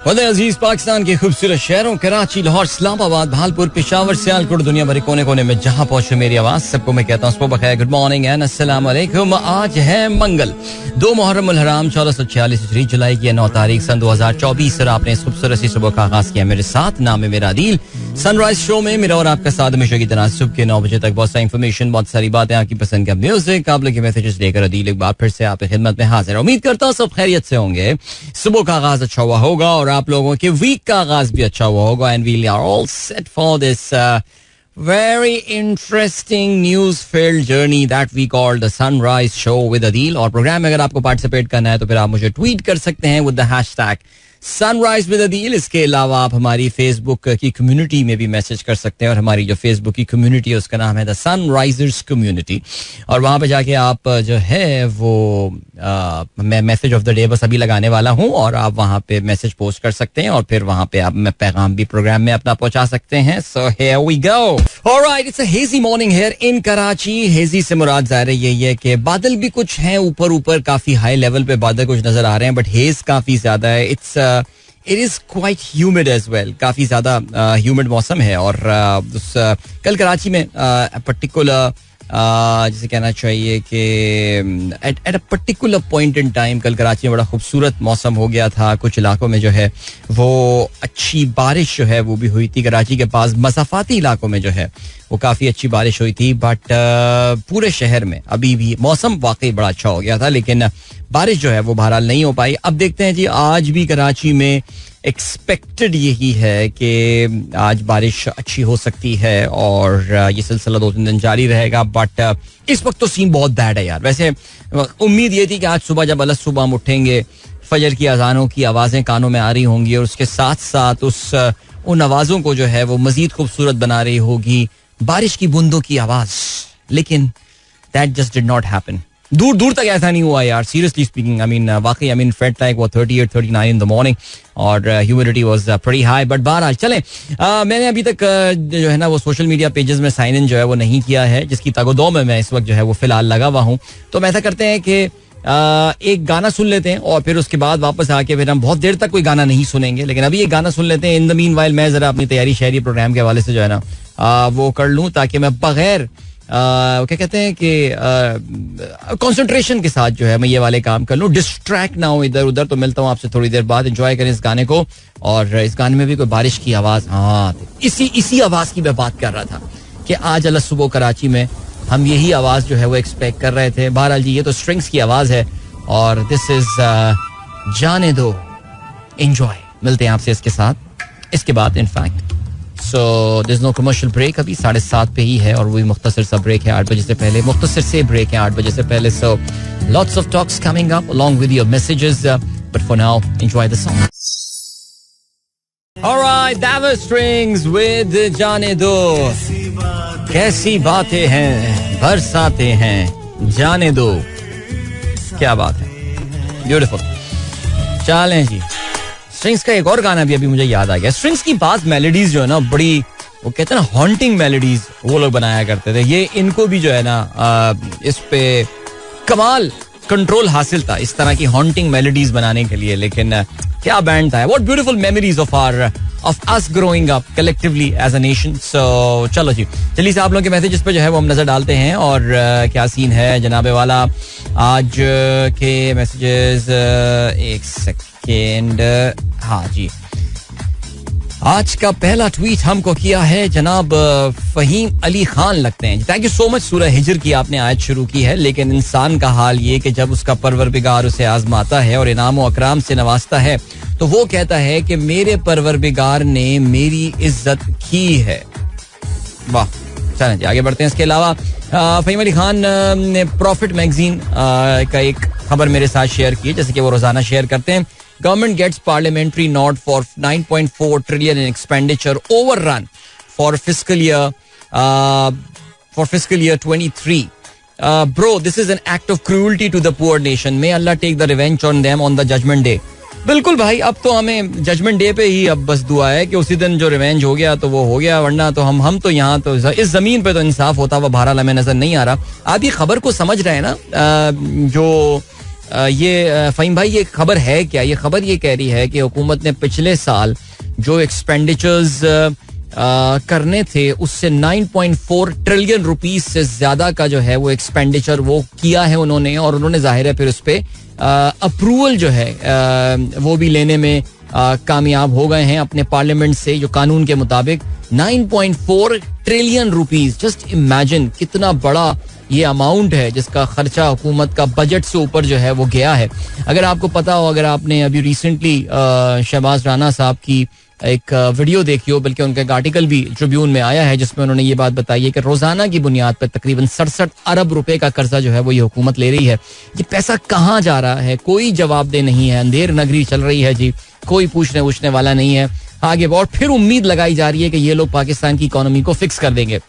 अजीज पाकिस्तान के खूबसूरत शहरों कराची, लाहौर, इस्लामाबाद, भालपुर, पेशावर, सियालकोट, दुनिया भर कोने कोने में जहां पहुंचे मेरी आवाज, सबको मैं कहता हूँ सुबह बखैर, गुड मॉर्निंग एंड अस्सलाम वालेकुम। आज है मंगल, 2 मुहर्रम उल हराम 1446 हिजरी, जुलाई की 9 तारीख सन 2024 और आपने इस खूबसूरत सी सुबह का आगाज किया मेरे साथ। नाम है मेरा आदिल। सनराइज शो में मेरा और आपका साथ हमेशा की तरह सुबह के 9 बजे तक बहुत सारी इन्फॉर्मेशन, बहुत सारी बातें, आपकी पसंद का म्यूजिक, आप लोग के मैसेजेस लेकर आदिल एक बार फिर से आपकी खिदमत में हाजिर। उम्मीद करता हूँ सब खैरियत से होंगे, सुबह का आगाज अच्छा हुआ होगा और आप लोगों के वीक का आगाज भी अच्छा हुआ होगा। And we are all set for this very interesting news filled journey that we call the Sunrise Show with Adil। और प्रोग्राम में अगर आपको पार्टिसिपेट करना है तो फिर आप मुझे ट्वीट कर सकते हैं with the hashtag Sunrise with Adil। इसके अलावा आप हमारी फेसबुक की कम्युनिटी में भी मैसेज कर सकते हैं और हमारी जो फेसबुक की कम्युनिटी है उसका नाम है द सनराइजर्स कम्युनिटी और वहां पे जाके आप जो है वो मैं मैसेज ऑफ द डे बस अभी लगाने वाला हूं और आप वहां पे मैसेज पोस्ट कर सकते हैं और फिर वहां पे आप पैगाम भी प्रोग्राम में अपना पहुंचा सकते हैं। So here we go. Alright, it's a hazy morning here in Karachi. Hazy से मुराद ज़ाहिर है यही है कि बादल भी कुछ हैं, ऊपर काफी हाई लेवल पे बादल कुछ नजर आ रहे हैं, बट हेज काफी ज्यादा है। It is quite humid as well, काफी ज्यादा ह्यूमिड मौसम है और कल कराची में पर्टिकुलर जिसे कहना चाहिए कि at a particular point in time कल कराची में बड़ा खूबसूरत मौसम हो गया था। कुछ इलाकों में जो है वो अच्छी बारिश जो है वो भी हुई थी। कराची के पास मसाफाती इलाकों में जो है वो काफ़ी अच्छी बारिश हुई थी, बट पूरे शहर में अभी भी मौसम वाकई बड़ा अच्छा हो गया था, लेकिन बारिश जो है वो बहरहाल नहीं हो पाई। अब देखते हैं जी, आज भी कराची में एक्सपेक्टेड यही है कि आज बारिश अच्छी हो सकती है और ये सिलसिला 2-3 दिन जारी रहेगा, बट इस वक्त तो सीन बहुत बैड है यार। वैसे उम्मीद ये थी कि आज सुबह जब अलग सुबह हम उठेंगे, फजर की अजानों की आवाज़ें कानों में आ रही होंगी और उसके साथ साथ उन आवाज़ों को जो है वो मज़ीद खूबसूरत बना रही होगी बारिश की बूंदों की आवाज़, लेकिन that just did not happen. दूर तक ऐसा नहीं हुआ यार, seriously speaking. I mean felt like वो 38-39 इन द मॉर्निंग और humidity was pretty high, but बहरहाल चलें। मैंने अभी तक जो है ना वो सोशल मीडिया पेजेस में साइन इन जो है वो नहीं किया है, जिसकी तागोदो में मैं इस वक्त जो है वो फिलहाल लगा हुआ हूँ। तो हम ऐसा करते हैं कि एक गाना सुन लेते हैं और फिर उसके बाद वापस आके फिर हम बहुत देर तक कोई गाना नहीं सुनेंगे, लेकिन अभी एक गाना सुन लेते हैं। इन द मीन वाइल मैं जरा अपनी तैयारी शहरी प्रोग्राम के हवाले से जो है ना वो कर लूँ, ताकि मैं बगैर क्या कहते हैं कि कंसंट्रेशन के साथ जो है मैं ये वाले काम कर लूँ, डिस्ट्रैक्ट ना हो इधर उधर। तो मिलता हूँ आपसे थोड़ी देर बाद, एंजॉय करें इस गाने को। और इस गाने में भी कोई बारिश की आवाज़, हाँ इसी आवाज़ की मैं बात कर रहा था कि आज अलग सुबह कराची में हम यही आवाज़ जो है वो एक्सपेक्ट कर रहे थे। बहरहाल जी ये तो स्ट्रिंग्स की आवाज़ है और दिस इज जाने दो, एंजॉय। मिलते हैं आपसे इसके साथ इसके बाद in fact. So there's no commercial break, अभी 7:30 पे ही है और वही मुख्तसर सा ब्रेक है 8 बजे से पहले, मुख्तसर से ब्रेक है 8 बजे से पहले। So lots of talks coming up along with your messages, but for now enjoy the song. Alright, that was Strings with जाने दो। कैसी बातें हैं बरसाते हैं, जाने दो, क्या बात है, ब्यूटीफुल। चलें जी, स्ट्रिंग्स का एक और गाना भी अभी मुझे याद आ गया। स्ट्रिंग्स की बात मेलोडीज जो है ना बड़ी, वो कहते हैं ना हॉन्टिंग मेलोडीज, वो लोग बनाया करते थे। ये इनको भी जो है ना इस पे कमाल कंट्रोल हासिल था इस तरह की हॉन्टिंग मेलोडीज बनाने के लिए, लेकिन क्या बैंड था। What beautiful memories of us growing up collectively as a nation. So चलो जी, चलिए से आप लोगों के मैसेजेस पे जो है वो हम नजर डालते हैं और क्या सीन है जनाबे वाला आज के मैसेजेस। एक सेकेंड, हाँ जी, आज का पहला ट्वीट हमको किया है जनाब फहीम अली खान लगते हैं। Thank you so much. सूरह हिजर की आपने आयत शुरू की है, लेकिन इंसान का हाल ये कि जब उसका परवरदिगार उसे आजमाता है और इनाम व अकराम से नवाजता है तो वो कहता है कि मेरे परवरदिगार ने मेरी इज्जत की है। वाह, चलें जी आगे बढ़ते हैं। इसके अलावा फहीम अली खान ने प्रॉफिट मैगजीन का एक खबर मेरे साथ शेयर की, जैसे कि वो रोजाना शेयर करते हैं। Government gets parliamentary nod for 9.4 trillion in expenditure overrun for fiscal year 23. Bro, this is an act of cruelty to the poor nation. May Allah take the revenge on them on the judgment day. बिल्कुल भाई, अब तो हमें judgement day पे ही अब बस दुआ है कि उसी दिन जो रिवेंज हो गया तो वो हो गया, वरना तो हम तो यहाँ तो इस जमीन पे तो इंसाफ होता हुआ बहरहाल हमें नजर नहीं आ रहा। आप ये खबर को समझ रहे हैं ना, जो ये फ़हीम भाई ये खबर है क्या? ये खबर ये कह रही है कि हुकूमत ने पिछले साल जो एक्सपेंडिचर्स करने थे उससे 9.4 ट्रिलियन रुपीस से ज्यादा का जो है वो एक्सपेंडिचर वो किया है उन्होंने, और उन्होंने जाहिर है फिर उस पर अप्रूवल जो है वो भी लेने में कामयाब हो गए हैं अपने पार्लियामेंट से, जो कानून के मुताबिक 9.4 ट्रिलियन रुपीस. जस्ट इमेजिन कितना बड़ा ये अमाउंट है जिसका खर्चा हुकूमत का बजट से ऊपर जो है वो गया है. अगर आपको पता हो, अगर आपने अभी रिसेंटली शहबाज राना साहब की एक वीडियो देखी हो, बल्कि उनका एक आर्टिकल भी ट्रिब्यून में आया है जिसमें उन्होंने ये बात बताई है कि रोजाना की बुनियाद पर तकरीबन 67 अरब रुपए का कर्जा जो है वो ये हुकूमत ले रही है. ये पैसा कहाँ जा रहा है कोई जवाबदेह नहीं है. अंधेर नगरी चल रही है जी, कोई पूछने वाला नहीं है आगे. और फिर उम्मीद लगाई जा रही है कि ये लोग पाकिस्तान की इकोनॉमी को फिक्स कर देंगे.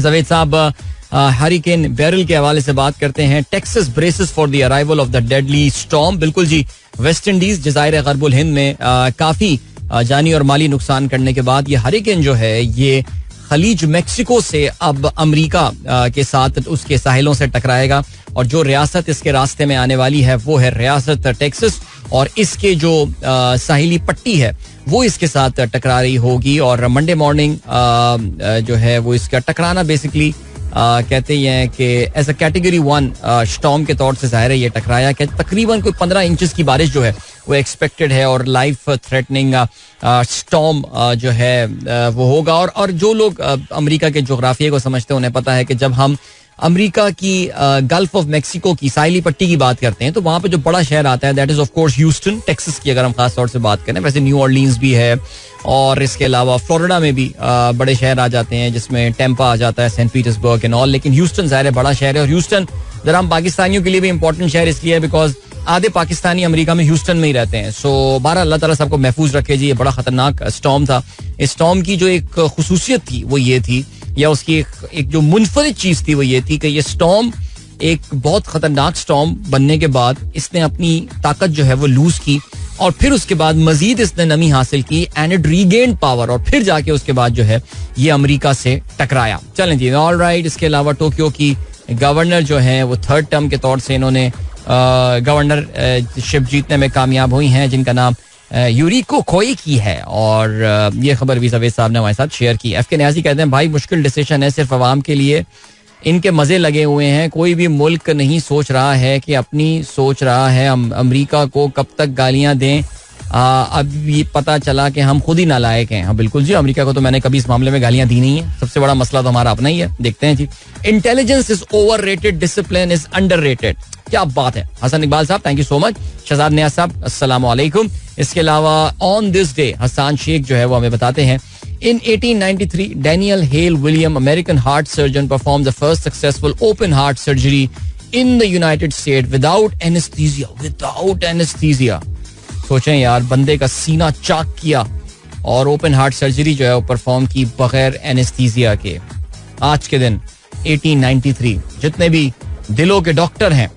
जावेद साहब हरिकेन बैरल के हवाले से बात करते हैं. Texas braces for the arrival of the deadly storm. बिल्कुल जी, वेस्ट इंडीज जज़ायर गरबुल हिंद में काफी जानी और माली नुकसान करने के बाद ये हरिकेन जो है ये खलीज मेक्सिको से अब अमेरिका के साथ उसके साहिलों से टकराएगा, और जो रियासत इसके रास्ते में आने वाली है वो है रियासत टेक्सास, और इसके जो साहिली पट्टी है वो इसके साथ टकरा रही होगी. और मंडे मॉर्निंग जो है वो इसका टकराना बेसिकली कहते हैं कि एज अ कैटेगरी 1 स्टॉर्म के तौर से जाहिर है ये टकराया कि तकरीबन कोई 15 इंचेस की बारिश जो है वो एक्सपेक्टेड है, और लाइफ थ्रेटनिंग स्टॉर्म जो है वो होगा. और जो लोग अमेरिका के जोग्राफिया को समझते हैं उन्हें पता है कि जब हम अमेरिका की गल्फ ऑफ मेक्सिको की साहिली पट्टी की बात करते हैं तो वहां पे जो बड़ा शहर आता है that is of course Houston, Texas की अगर हम खास तौर से बात करें. वैसे न्यू ऑर्लिन्स भी है, और इसके अलावा फ्लोरिडा में भी बड़े शहर आ जाते हैं जिसमें टेम्पा आ जाता है, सेंट पीटर्सबर्ग एंड ऑल. लेकिन ह्यूस्टन ज़ाहिर है बड़ा शहर है, और ह्यूस्टन जरा हम पाकिस्तानियों के लिए भी इंपॉर्टेंट शहर इसलिए है बिकॉज आधे पाकिस्तानी अमेरिका में ह्यूस्टन में ही रहते हैं. सो 12 अल्लाह ताला सबको महफूज रखे जी. ये बड़ा खतरनाक स्टॉर्म था. इस स्टॉर्म की जो एक खुसूसियत थी वो ये थी, या उसकी एक जो मुनफरिद चीज थी वो ये थी कि ये स्टॉर्म एक बहुत खतरनाक स्टॉर्म बनने के बाद इसने अपनी ताकत जो है वो लूज की, और फिर उसके बाद मजीद इसने नमी हासिल की एंड इट रीगेन्ड पावर, और फिर जाके उसके बाद जो है ये अमेरिका से टकराया. चलें जी, ऑल राइट. इसके अलावा टोक्यो की गवर्नर जो है वो 3rd टर्म के तौर से इन्होंने गवर्नरशिप जीतने में कामयाब हुई हैं, जिनका नाम यूरिको कोइकी है. और ये खबर भी जावेद साहब ने हमारे साथ शेयर की. एफ के न्याजी कहते हैं भाई मुश्किल डिसीजन है सिर्फ अवाम के लिए, इनके मजे लगे हुए हैं. कोई भी मुल्क नहीं सोच रहा है कि अपनी सोच रहा है. अमेरिका को कब तक गालियां दें. अब ये पता चला कि हम खुद ही नालायक हैं. हाँ बिल्कुल जी, अमेरिका को तो मैंने कभी इस मामले में गालियां दी नहीं है. सबसे बड़ा मसला तो हमारा अपना ही है. देखते हैं जी. Intelligence is overrated, discipline is underrated. क्या बात है. Hasan Iqbal sahab thank you so much. Shahzad Niaz sahab अस्सलाम वालेकुम. इसके अलावा on this day Hasan Sheikh जो है वो हमें बताते हैं in 1893 Daniel Hale William American heart surgeon performed the first successful open heart surgery in the United States without anesthesia. सोचें यार, बंदे का सीना चाक किया और ओपन हार्ट सर्जरी जो है वो परफॉर्म की बगैर एनेस्थीसिया के. आज के दिन 1893 जितने भी दिलों के डॉक्टर हैं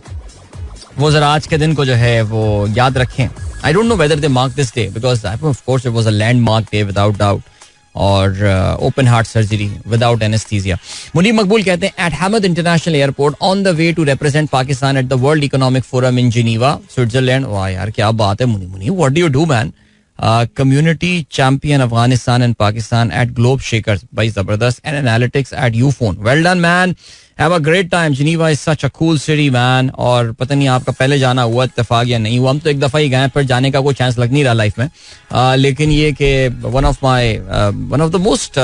वो जरा आज के दिन को जो है वो याद रखें. I don't know whether they mark this day because of course it was a landmark day without doubt. और open heart surgery without anaesthesia. Munir Maqbool कहते हैं at Hamad International Airport on the way to represent Pakistan at the World Economic Forum in Geneva Switzerland. वाह यार क्या बात है Munir, what do you do man. Community champion Afghanistan and Pakistan at Globe Shakers. भाई जबरदस्त. And analytics at Ufone. Well done man. Have a great time. Geneva is such a cool city, man. और पता नहीं आपका पहले जाना हुआ इत्तेफाक या नहीं हुआ. हम तो एक दफ़ा ही गए, पर जाने का कोई चांस लग नहीं रहा लाइफ में. लेकिन ये कि one of the most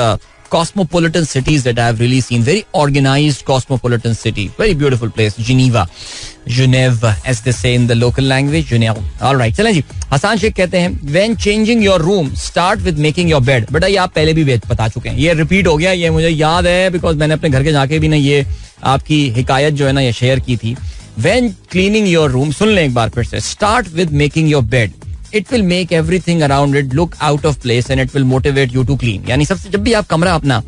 cosmopolitan cities that I have really seen. Very organized cosmopolitan city. Very beautiful place. Geneva, as they say in the local language. Geneva. All right. चलें जी. हसन शेख कहते हैं when changing your room, start with making your bed. बेटा ये आप पहले भी बता चुके हैं, ये रिपीट हो गया, ये मुझे याद है बिकॉज मैंने अपने घर के जाके भी ना ये आपकी हिकायत जो है ना ये शेयर की थी. When cleaning your room, सुन लें एक बार फिर से. Start with making your bed. It will make everything around it look out of place and it will motivate you to clean. यानी सबसे जब भी आप कमरा अपना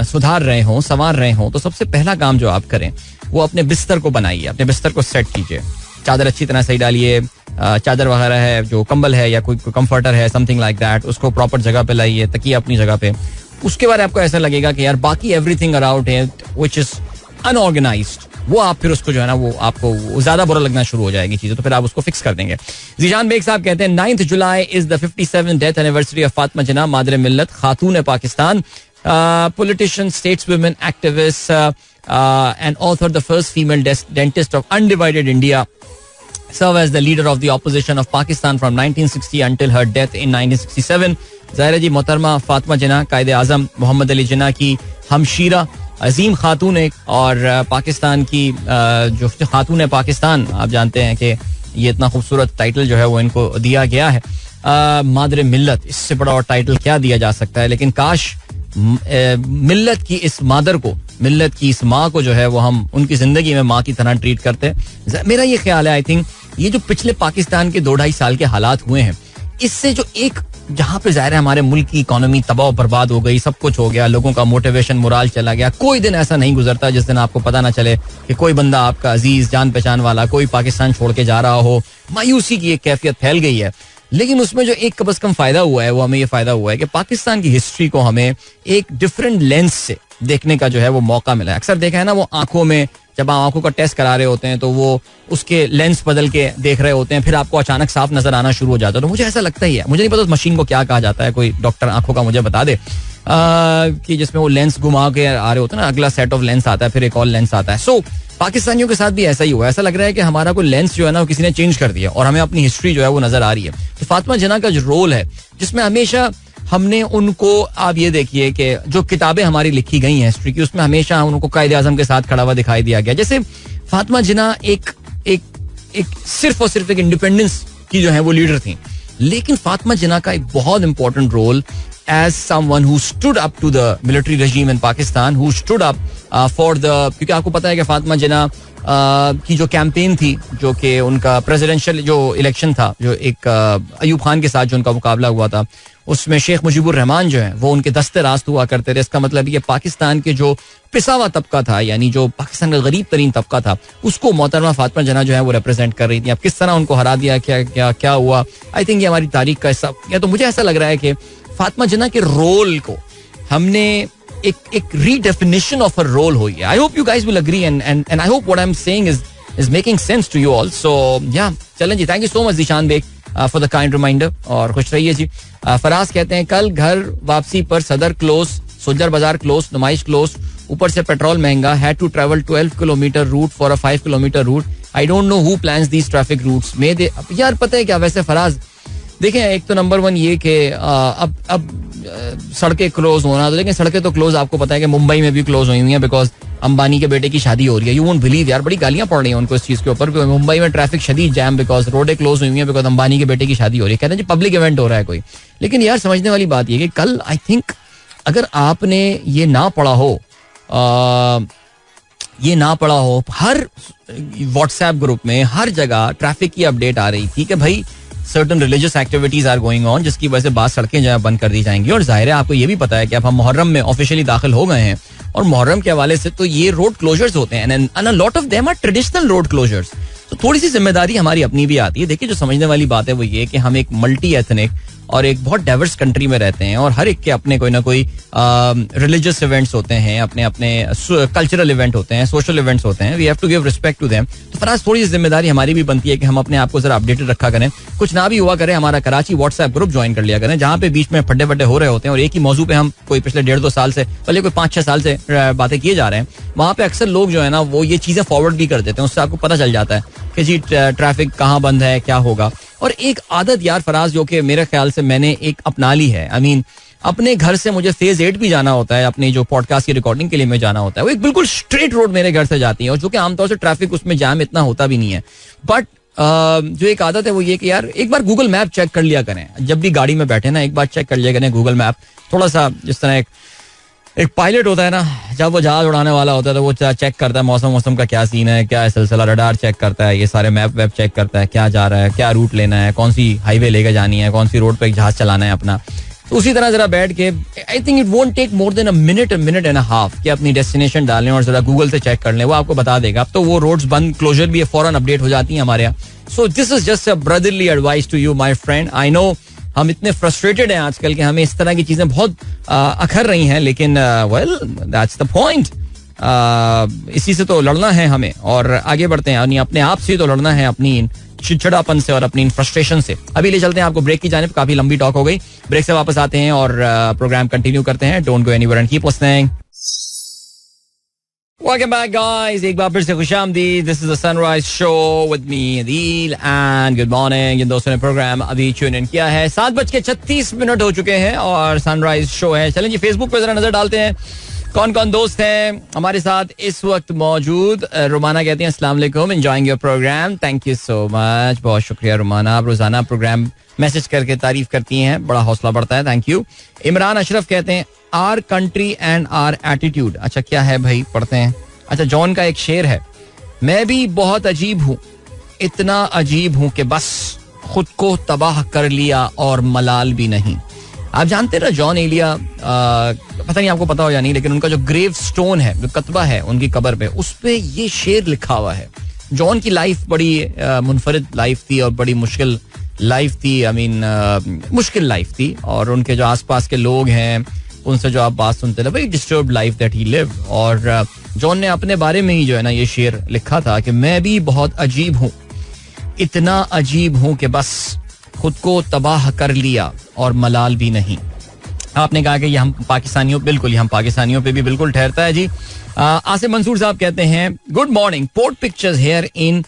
सुधार रहे हो, संवार रहे हो, तो सबसे पहला काम जो आप करें वो अपने बिस्तर को बनाइए, अपने बिस्तर को सेट कीजिए. चादर अच्छी तरह सही डालिए, चादर वगैरह है, जो कंबल है या कोई कंफर्टर है, समथिंग लाइक दैट, उसको प्रॉपर जगह पे लाइए, तकिया अपनी जगह पे. उसके बाद आपको ऐसा लगेगा कि यार बाकी एवरीथिंग अराउंड है व्हिच इज अनऑर्गेनाइज्ड, वो आप फिर उसको जो है ना वो आपको ज्यादा बुरा लगना शुरू हो जाएगी चीजें, तो फिर आप उसको फिक्स कर देंगे. जीशान बेग साहब कहते हैं 9 July is the 57th death anniversary of Fatima Jinnah, मादर मिल्लत, खातून Pakistan, politician, stateswoman, activist, and author, the first female dentist of undivided India. Served as the leader of the opposition of Pakistan from 1960 until her death in 1967. ज़ाहिर जी मोहतरमा फातिमा जिन्ना कायदे आज़म मोहम्मद अली जिन्ना की हमशीरा, अजीम खातून एक, और पाकिस्तान की जो खातून है पाकिस्तान, आप जानते हैं कि ये इतना खूबसूरत टाइटल जो है वो इनको दिया गया है, मादर मिल्लत. इससे बड़ा और टाइटल क्या दिया जा सकता है. लेकिन काश मिल्लत की इस मादर को, मिल्लत की इस माँ को जो है वो हम उनकी जिंदगी में माँ की तरह ट्रीट करते. मेरा ये ख्याल है, आई थिंक ये जो पिछले पाकिस्तान के 2-2.5 साल के हालात हुए हैं, इससे जो एक जहाँ पे जाहिर है हमारे मुल्क की इकोनॉमी तबाह बर्बाद हो गई, सब कुछ हो गया, लोगों का मोटिवेशन मोराल चला गया. कोई दिन ऐसा नहीं गुजरता जिस दिन आपको पता ना चले कि कोई बंदा आपका अजीज जान पहचान वाला कोई पाकिस्तान छोड़ के जा रहा हो. मायूसी की एक कैफियत फैल गई है. लेकिन उसमें जो एक कम से कम फायदा हुआ है वो हमें ये फायदा हुआ है कि पाकिस्तान की हिस्ट्री को हमें एक डिफरेंट लेंस से देखने का जो है वो मौका मिला है. अक्सर देखा है ना, वो आंखों में जब आप आंखों का टेस्ट करा रहे होते हैं तो वो उसके लेंस बदल के देख रहे होते हैं, फिर आपको अचानक साफ नजर आना शुरू हो जाता है. तो मुझे ऐसा लगता ही है, मुझे नहीं पता उस मशीन को क्या कहा जाता है, कोई डॉक्टर आंखों का मुझे बता दे, कि जिसमें वो लेंस घुमा के आ रहे होते हैं ना, अगला सेट ऑफ लेंस आता है, फिर एक और लेंस आता है. सो पाकिस्तानियों के साथ भी ऐसा ही हुआ. ऐसा लग रहा है कि हमारा कोई लेंस जो है ना वो किसी ने चेंज कर दिया और हमें अपनी हिस्ट्री जो है वो नजर आ रही है. तो फातिमा जिन्ना का जो रोल है, जिसमें हमेशा हमने उनको, आप ये देखिए कि जो किताबें हमारी लिखी गई हैं हिस्ट्री की, उसमें हमेशा उनको कायदे आजम के साथ खड़ा हुआ दिखाई दिया गया. जैसे फातिमा जिन्ना एक सिर्फ और सिर्फ एक इंडिपेंडेंस की जो है वो लीडर थी, लेकिन फातिमा जिन्ना का एक बहुत important role as someone who stood up to the military regime in Pakistan, who stood up for the, क्योंकि आपको पता है कि फातिमा जिन्ना की जो कैंपेन थी, जो कि उनका प्रेसिडेंशियल जो इलेक्शन था, जो एक अयूब खान के साथ जो उनका मुकाबला हुआ था, उसमें शेख मुजीबुर रहमान जो है वो उनके दस्ते रास्त हुआ करते थे. इसका मतलब ये पाकिस्तान के जो पिसा हुआ तबका था, यानी जो पाकिस्तान का गरीब तरीन तबका था, उसको मोहतरमा फातिमा जिन्ना जो है वो रिप्रेजेंट कर रही थी. अब किस तरह उनको हरा दिया, क्या क्या क्या हुआ, आई थिंक ये हमारी तारीख का हिस्सा. या तो मुझे ऐसा लग रहा है कि फातिमा जिन्ना के रोल को हमने एक रीडेफिनेशन ऑफ हर रोल हुई है. I hope you guys will agree and I hope what I am saying is making sense to you all. So या चलें जी, thank you so much Zeeshan Baig for the kind reminder, और खुश रहिए जी. फराज कहते हैं कल घर वापसी पर सदर क्लोज, सुलझर बाजार क्लोज, नुमाइश क्लोज, ऊपर से पेट्रोल महंगा, had to travel 12 kilometre route for a 5 kilometre route. I don't know who plans these traffic routes. May they यार पता है क्या, वैसे फराज देखें, एक तो नंबर 1 ये कि अब सड़कें क्लोज होना, तो लेकिन सड़कें तो क्लोज आपको पता है कि मुंबई में भी क्लोज हुई हैं, बिकॉज अंबानी के बेटे की शादी हो रही है. यू वोंट बिलीव यार, बड़ी गालियां पड़ रही हैं उनको इस चीज के ऊपर. मुंबई में ट्रैफिक शदीद जैम, बिकॉज रोडें क्लोज हुई हैं बिकॉज अंबानी के बेटे की शादी हो रही है. कहते हैं जी पब्लिक इवेंट हो रहा है कोई. लेकिन यार समझने वाली बात ये कि कल आई थिंक अगर आपने ये ना पढ़ा हो, हर व्हाट्सएप ग्रुप में हर जगह ट्रैफिक की अपडेट आ रही थी कि भाई certain religious activities are going on, जिसकी वजह से बाद सड़कें जो है बंद कर दी जाएंगी. और जाहिर है आपको ये भी पता है कि अब हम मुहर्रम में ऑफिशियली दाखिल हो गए हैं, और मुहर्रम के हवाले से तो ये रोड क्लोजर्स होते हैं, and a lot of them are traditional road closures. तो थोड़ी सी जिम्मेदारी हमारी अपनी भी आती है. देखिए, जो समझने वाली बात है वो ये कि हम एक मल्टी एथनिक और एक बहुत डाइवर्स कंट्री में रहते हैं, और हर एक के अपने कोई ना कोई रिलीजियस इवेंट्स होते हैं, अपने अपने कल्चरल इवेंट होते हैं, सोशल इवेंट्स होते हैं. We have to give respect to them. तो फराज थोड़ी सी जिम्मेदारी हमारी भी बनती है कि हम अपने आप को जरा अपडेटेड रखा करें. कुछ ना भी हुआ करें, हमारा कराची व्हाट्सएप ग्रुप ज्वाइन कर लिया करें, जहाँ पे बीच में फड्डे फड्डे हो रहे होते हैं और एक ही मौजू पे हम कोई पिछले 1.5-2 साल से, पहले कोई 5-6 साल से बातें किए जा रहे हैं. वहाँ पे अक्सर लोग जो है ना वो ये चीजें फॉरवर्ड भी कर देते हैं, उससे आपको पता चल जाता है कि जी ट्रैफिक कहाँ बंद है, क्या होगा. और एक आदत यार फराज जो कि मेरे ख्याल से मैंने एक अपना ली है, आई मीन अपने घर से मुझे फेज 8 भी जाना होता है, अपनी जो पॉडकास्ट की रिकॉर्डिंग के लिए मैं जाना होता है, वो एक बिल्कुल स्ट्रेट रोड मेरे घर से जाती है, और जो कि आमतौर से ट्रैफिक उसमें जाम इतना होता भी नहीं है. बट जो एक आदत है वो ये कि यार एक बार गूगल मैप चेक कर लिया करें. जब भी गाड़ी में बैठे ना, एक बार चेक कर लिया करें गूगल मैप. थोड़ा सा जिस तरह एक पायलट होता है ना, जब वो जहाज उड़ाने वाला होता है तो वो चेक करता है मौसम का क्या सीन है, क्या है सिलसिला, रडार चेक करता है, ये सारे मैप वेप चेक करता है, क्या जा रहा है, क्या रूट लेना है, कौन सी हाईवे लेकर जानी है, कौन सी रोड पे जहाज चलाना है अपना. तो उसी तरह जरा बैठ के I think it won't take more than a minute and a half कि अपनी डेस्टिनेशन डालें और जरा गूगल से चेक कर लें, वो आपको बता देगा. अब तो वो रोड्स बंद क्लोजर भी फौरन अपडेट हो जाती हैं हमारे यहाँ. So this is just a brotherly advice to you my friend. I know हम इतने फ्रस्ट्रेटेड हैं आजकल कि हमें इस तरह की चीजें बहुत अखर रही हैं, लेकिन वेल दैट्स द पॉइंट. इसी से तो लड़ना है हमें और आगे बढ़ते हैं, यानी अपने आप से तो लड़ना है, अपनी चिड़चिड़ापन से और अपनी फ्रस्ट्रेशन से. अभी ले चलते हैं आपको ब्रेक की जानिब. काफी लंबी टॉक हो गई. ब्रेक से वापस आते हैं और प्रोग्राम कंटिन्यू करते हैं. Don't go anywhere and keep listening. Welcome back, guys. एक बार फिर से खुशामदीद. This is the Sunrise Show with me, Adil, and good morning. जिन दोस्तों ने प्रोग्राम अभी ट्यून इन किया है, 7:36 हो चुके हैं और सनराइज शो है. चलें जी, फेसबुक पे जरा नजर डालते हैं कौन कौन दोस्त हैं हमारे साथ इस वक्त मौजूद. रुमाना कहती हैं अस्सलाम वालेकुम, enjoying your programme. Thank you so much. बहुत शुक्रिया रुमाना, आप रोजाना प्रोग्राम मैसेज करके तारीफ करती हैं, बड़ा हौसला बढ़ता है. Thank you. इमरान अशरफ कहते हैं our country and are attitude. अच्छा, क्या है भाई, पढ़ते हैं. अच्छा, जॉन का एक शेर है, मैं भी बहुत अजीब हूँ, इतना अजीब हूँ कि बस खुद को तबाह कर लिया और मलाल भी नहीं. आप जानते ना जॉन एलिया, पता नहीं आपको पता हो या नहीं, लेकिन उनका जो ग्रेव स्टोन है, जो कतबा है उनकी कब्र पे, उस पे ये शेर लिखा हुआ है. जॉन की लाइफ बड़ी मुनफरिद लाइफ थी और बड़ी मुश्किल लाइफ थी. आई मीन मुश्किल लाइफ थी, और उनके जो आसपास के लोग हैं उनसे जो आप बात सुनते थे, very disturbed life that he live. और जॉन ने अपने बारे में ही जो है ना ये शेर लिखा था कि मैं भी बहुत अजीब हूँ, इतना अजीब हूँ कि बस खुद को तबाह कर लिया और मलाल भी नहीं. आपने कहा कि ये हम पाकिस्तानियों, बिल्कुल ये हम पाकिस्तानियों पे भी बिल्कुल ठहरता है जी. आसिफ मंसूर साहब कहते हैं good morning, port pictures here in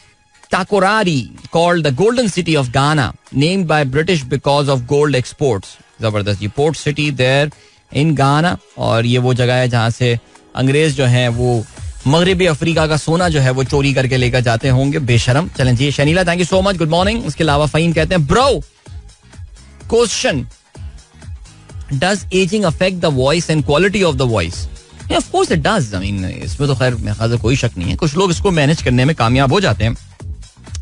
Takoradi, called the Golden City of Ghana, named by British because of gold exports. जबरदस्त, ये पोर्ट सिटी देयर इन गाना, और ये वो जगह है जहाँ से अंग्रेज जो हैं वो मगरबी अफ्रीका का सोना जो है वो चोरी करके लेकर जाते होंगे, बेशरम. चलें जी, Shanila thank you so much, good morning. उसके अलावा फ़हीम कहते हैं bro, question, does ageing affect the voice and quality of the voice? Of course it does. I mean इसमें तो खैर मेरे ख्याल से कोई शक नहीं है. कुछ लोग इसको मैनेज करने में कामयाब हो जाते हैं.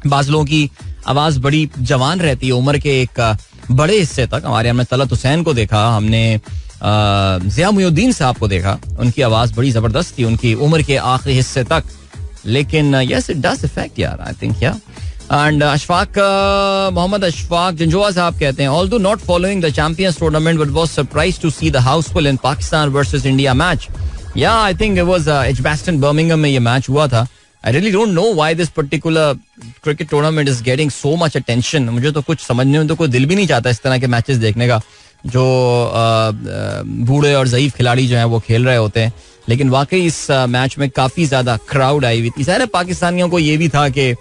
बाज़ लोगों की आवाज बड़ी जवान रहती है, उम्र के एक बड़े हिस्से तक. हमारे हमने तलत हुसैन को देखा, हमने ज़िया मुइनुद्दीन साहब को देखा, उनकी आवाज बड़ी जबरदस्त थी उनकी उम्र के आखिरी हिस्से तक. लेकिन यस इट डज इफेक्ट यार, I think yeah. And Ashfaq, Mohammad Ashfaq Janjua sahab कहते हैं although not following the champions tournament but was surprised to see the house full in Pakistan versus India match. Yeah I think it was Edgbaston Birmingham में ये match हुआ था. I really don't know why this particular cricket tournament is getting so much attention. मुझे तो कुछ समझने में तो कोई दिल भी नहीं चाहता इस तरह के मैचेस देखने का, जो बूढ़े और ज़ईफ खिलाड़ी जो हैं वो खेल रहे होते हैं. लेकिन वाकई इस मैच में काफ़ी ज़्यादा क्राउड आई हुई थी. सारे पाकिस्तानियों को ये भी था कि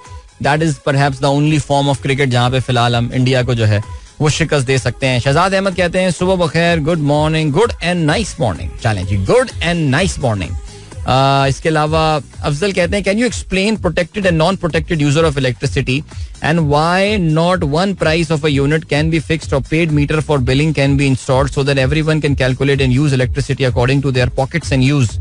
that is perhaps the only form of cricket जहाँ पे फिलहाल हम इंडिया को जो है वो शिकस्त दे सकते हैं. शहजाद अहमद कहते हैं सुबह बखैर, good morning, good and nice morning. चलें जी, गुड एंड नाइस मॉर्निंग. इसके अलावा अफजल कहते हैं can you explain protected and non protected user of electricity and why not one price of a unit can be fixed or paid meter for billing can be installed so that everyone can calculate and use electricity according to their pockets and use.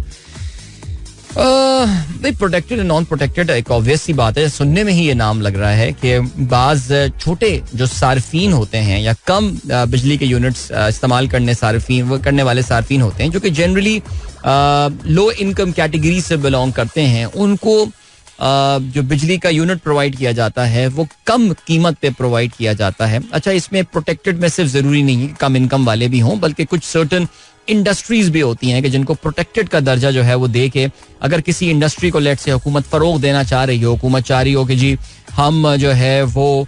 Protected and non protected एक obvious सी बात है, सुनने में ही ये नाम लग रहा है कि बाज छोटे जो सार्फिन होते हैं या कम बिजली के यूनिट्स इस्तेमाल करने वाले सार्फिन होते हैं, जो कि जनरली लो इनकम कैटेगरी से बिलोंग करते हैं, उनको जो बिजली का यूनिट प्रोवाइड किया जाता है वो कम कीमत पे प्रोवाइड किया जाता है. अच्छा, इसमें प्रोटेक्टेड में सिर्फ जरूरी नहीं है कि कम इनकम वाले भी हों, बल्कि कुछ सर्टन इंडस्ट्रीज भी होती हैं कि जिनको प्रोटेक्टेड का दर्जा जो है वो दे के, अगर किसी इंडस्ट्री को लेट से हुकूमत फरोग देना चाह रही हो, हुकूमत चाह रही हो कि जी हम जो है वो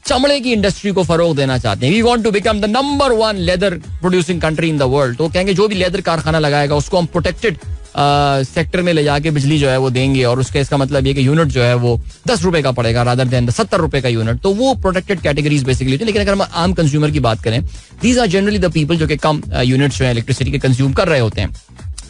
चमड़े की इंडस्ट्री को फरोग देना चाहते हैं, we want to become the number 1 leather producing country in the world, तो कहेंगे जो भी लेदर कारखाना लगाएगा उसको हम प्रोटेक्टेड सेक्टर में ले जाके बिजली जो है वो देंगे, और उसका इसका मतलब ये कि यूनिट जो है वो 10 रुपए का पड़ेगा रादर देन 70 रुपए का यूनिट. तो वो प्रोटेक्टेड कैटेगरीज बेसिकली होती है. लेकिन अगर हम आम कंज्यूमर की बात करें, these are generally the people जो कि कम यूनिट्स जो है इलेक्ट्रिसिटी के कंज्यूम कर रहे होते हैं.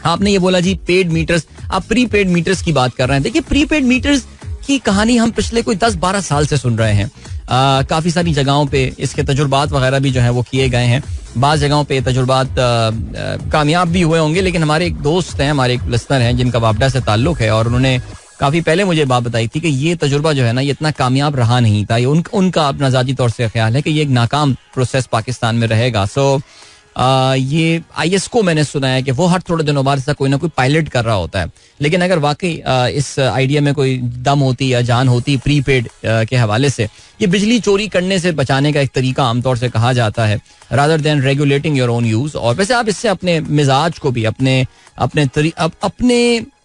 आपने ये बोला जी पेड मीटर्स, आप प्री पेड मीटर्स की बात कर रहे हैं. देखिए, प्री पेड मीटर्स की कहानी हम पिछले कोई 10-12 साल से सुन रहे हैं. काफ़ी सारी जगहों पे इसके तजुर्बात वगैरह भी जो है वो किए गए हैं. बाज़ जगहों पे तजुर्बात कामयाब भी हुए होंगे, लेकिन हमारे एक दोस्त हैं, हमारे एक लिस्नर हैं जिनका वापडा से ताल्लुक़ है, और उन्होंने काफ़ी पहले मुझे बात बताई थी कि ये तजुर्बा जो है ना ये इतना कामयाब रहा नहीं था. ये उनका अपना ज़ाती तौर से ख्याल है कि ये एक नाकाम प्रोसेस पाकिस्तान में रहेगा. सो ये IS को मैंने सुना है कि वो हर थोड़े दिनों बाद कोई ना कोई पायलट कर रहा होता है. लेकिन अगर वाकई इस आइडिया में कोई दम होती या जान होती प्रीपेड के हवाले से, ये बिजली चोरी करने से बचाने का एक तरीका आमतौर से कहा जाता है, rather than regulating your own use. और वैसे आप इससे अपने मिजाज को भी अपने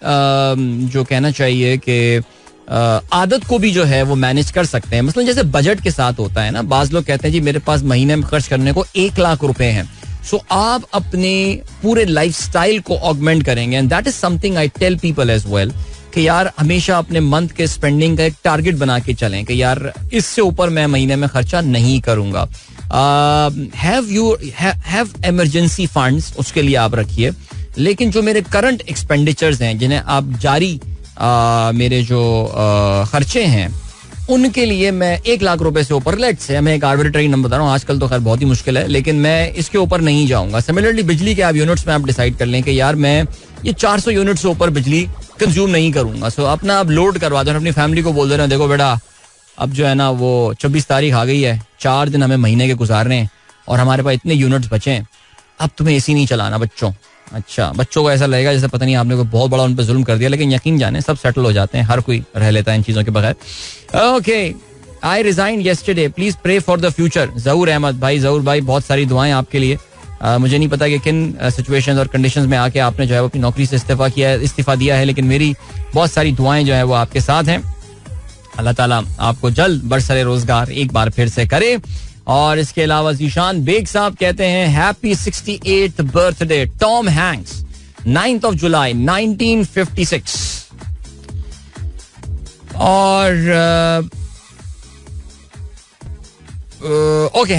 जो कहना चाहिए कि आदत को भी जो है वो मैनेज कर सकते हैं. मतलब जैसे बजट के साथ होता है ना, बाज लोग कहते हैं जी मेरे पास महीने में खर्च करने को 1 लाख रुपए हैं. सो आप अपने पूरे लाइफस्टाइल को ऑगमेंट करेंगे, and that is something I tell people as well कि यार हमेशा अपने मंथ के स्पेंडिंग का एक टारगेट बना के चलें कि यार इससे ऊपर मैं महीने में खर्चा नहीं करूंगा. हैव इमरजेंसी फंड्स, उसके लिए आप रखिए. लेकिन जो मेरे करंट एक्सपेंडिचर्स हैं, जिन्हें आप जारी मेरे जो खर्चे हैं, उनके लिए मैं 1 लाख रुपए से ऊपर, लेट्स से मैं एक आर्बिट्रेरी नंबर बता रहा हूँ, आजकल तो खैर बहुत ही मुश्किल है, लेकिन मैं इसके ऊपर नहीं जाऊंगा. सिमिलरली बिजली के आप यूनिट्स में आप डिसाइड कर लें कि यार मैं ये 400 यूनिट से ऊपर बिजली कंज्यूम नहीं करूंगा. सो अपना आप लोड करवा दो, अपनी फैमिली को बोल दे रहे हैं देखो बेटा अब जो है ना वो 24 तारीख आ गई है, 4 दिन हमें महीने के गुजारने हैं और हमारे पास इतने यूनिट्स बचे हैं, अब तुम्हें AC नहीं चलाना बच्चों. अच्छा, बच्चों को ऐसा लगेगा जैसे पता नहीं आपने कोई बहुत बड़ा उन पर जुल्म कर दिया, लेकिन यकीन जाने सब सेटल हो जाते हैं, हर कोई रह लेता है इन चीजों के बगैर. Okay, I resign yesterday, please pray for the future. Zahoor Ahmad भाई, जहूर भाई बहुत सारी दुआएं आपके लिए. मुझे नहीं पता कि किन सिचुएशंस और कंडीशंस में आके आपने जो है अपनी नौकरी से इस्तीफा दिया है, लेकिन मेरी बहुत सारी दुआएं जो है वो आपके साथ हैं. अल्लाह ताला आपको जल्द बरसरे रोजगार एक बार फिर से करे. और इसके अलावा जीशान बेग साहब कहते हैं happy 68th birthday Tom Hanks, 9th of July 1956. और okay,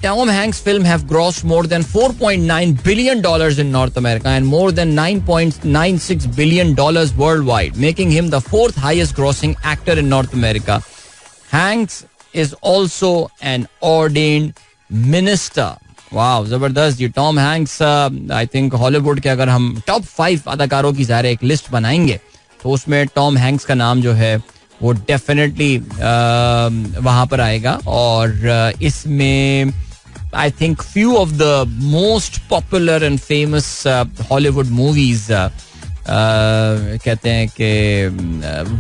Tom Hanks' film have grossed more than $4.9 billion in North America and more than $9.96 billion worldwide, making him the 4th highest grossing actor in North America. Hanks is also an ordained minister. वाह जबरदस्त जी. Tom Hanks I think Hollywood के अगर हम top 5 अदाकारों की ज़ाहिर एक list बनाएंगे तो उसमें टॉम हैंक्स का नाम जो है वो डेफिनेटली वहाँ पर आएगा. और इसमें I think few of the most popular and famous Hollywood movies कहते हैं कि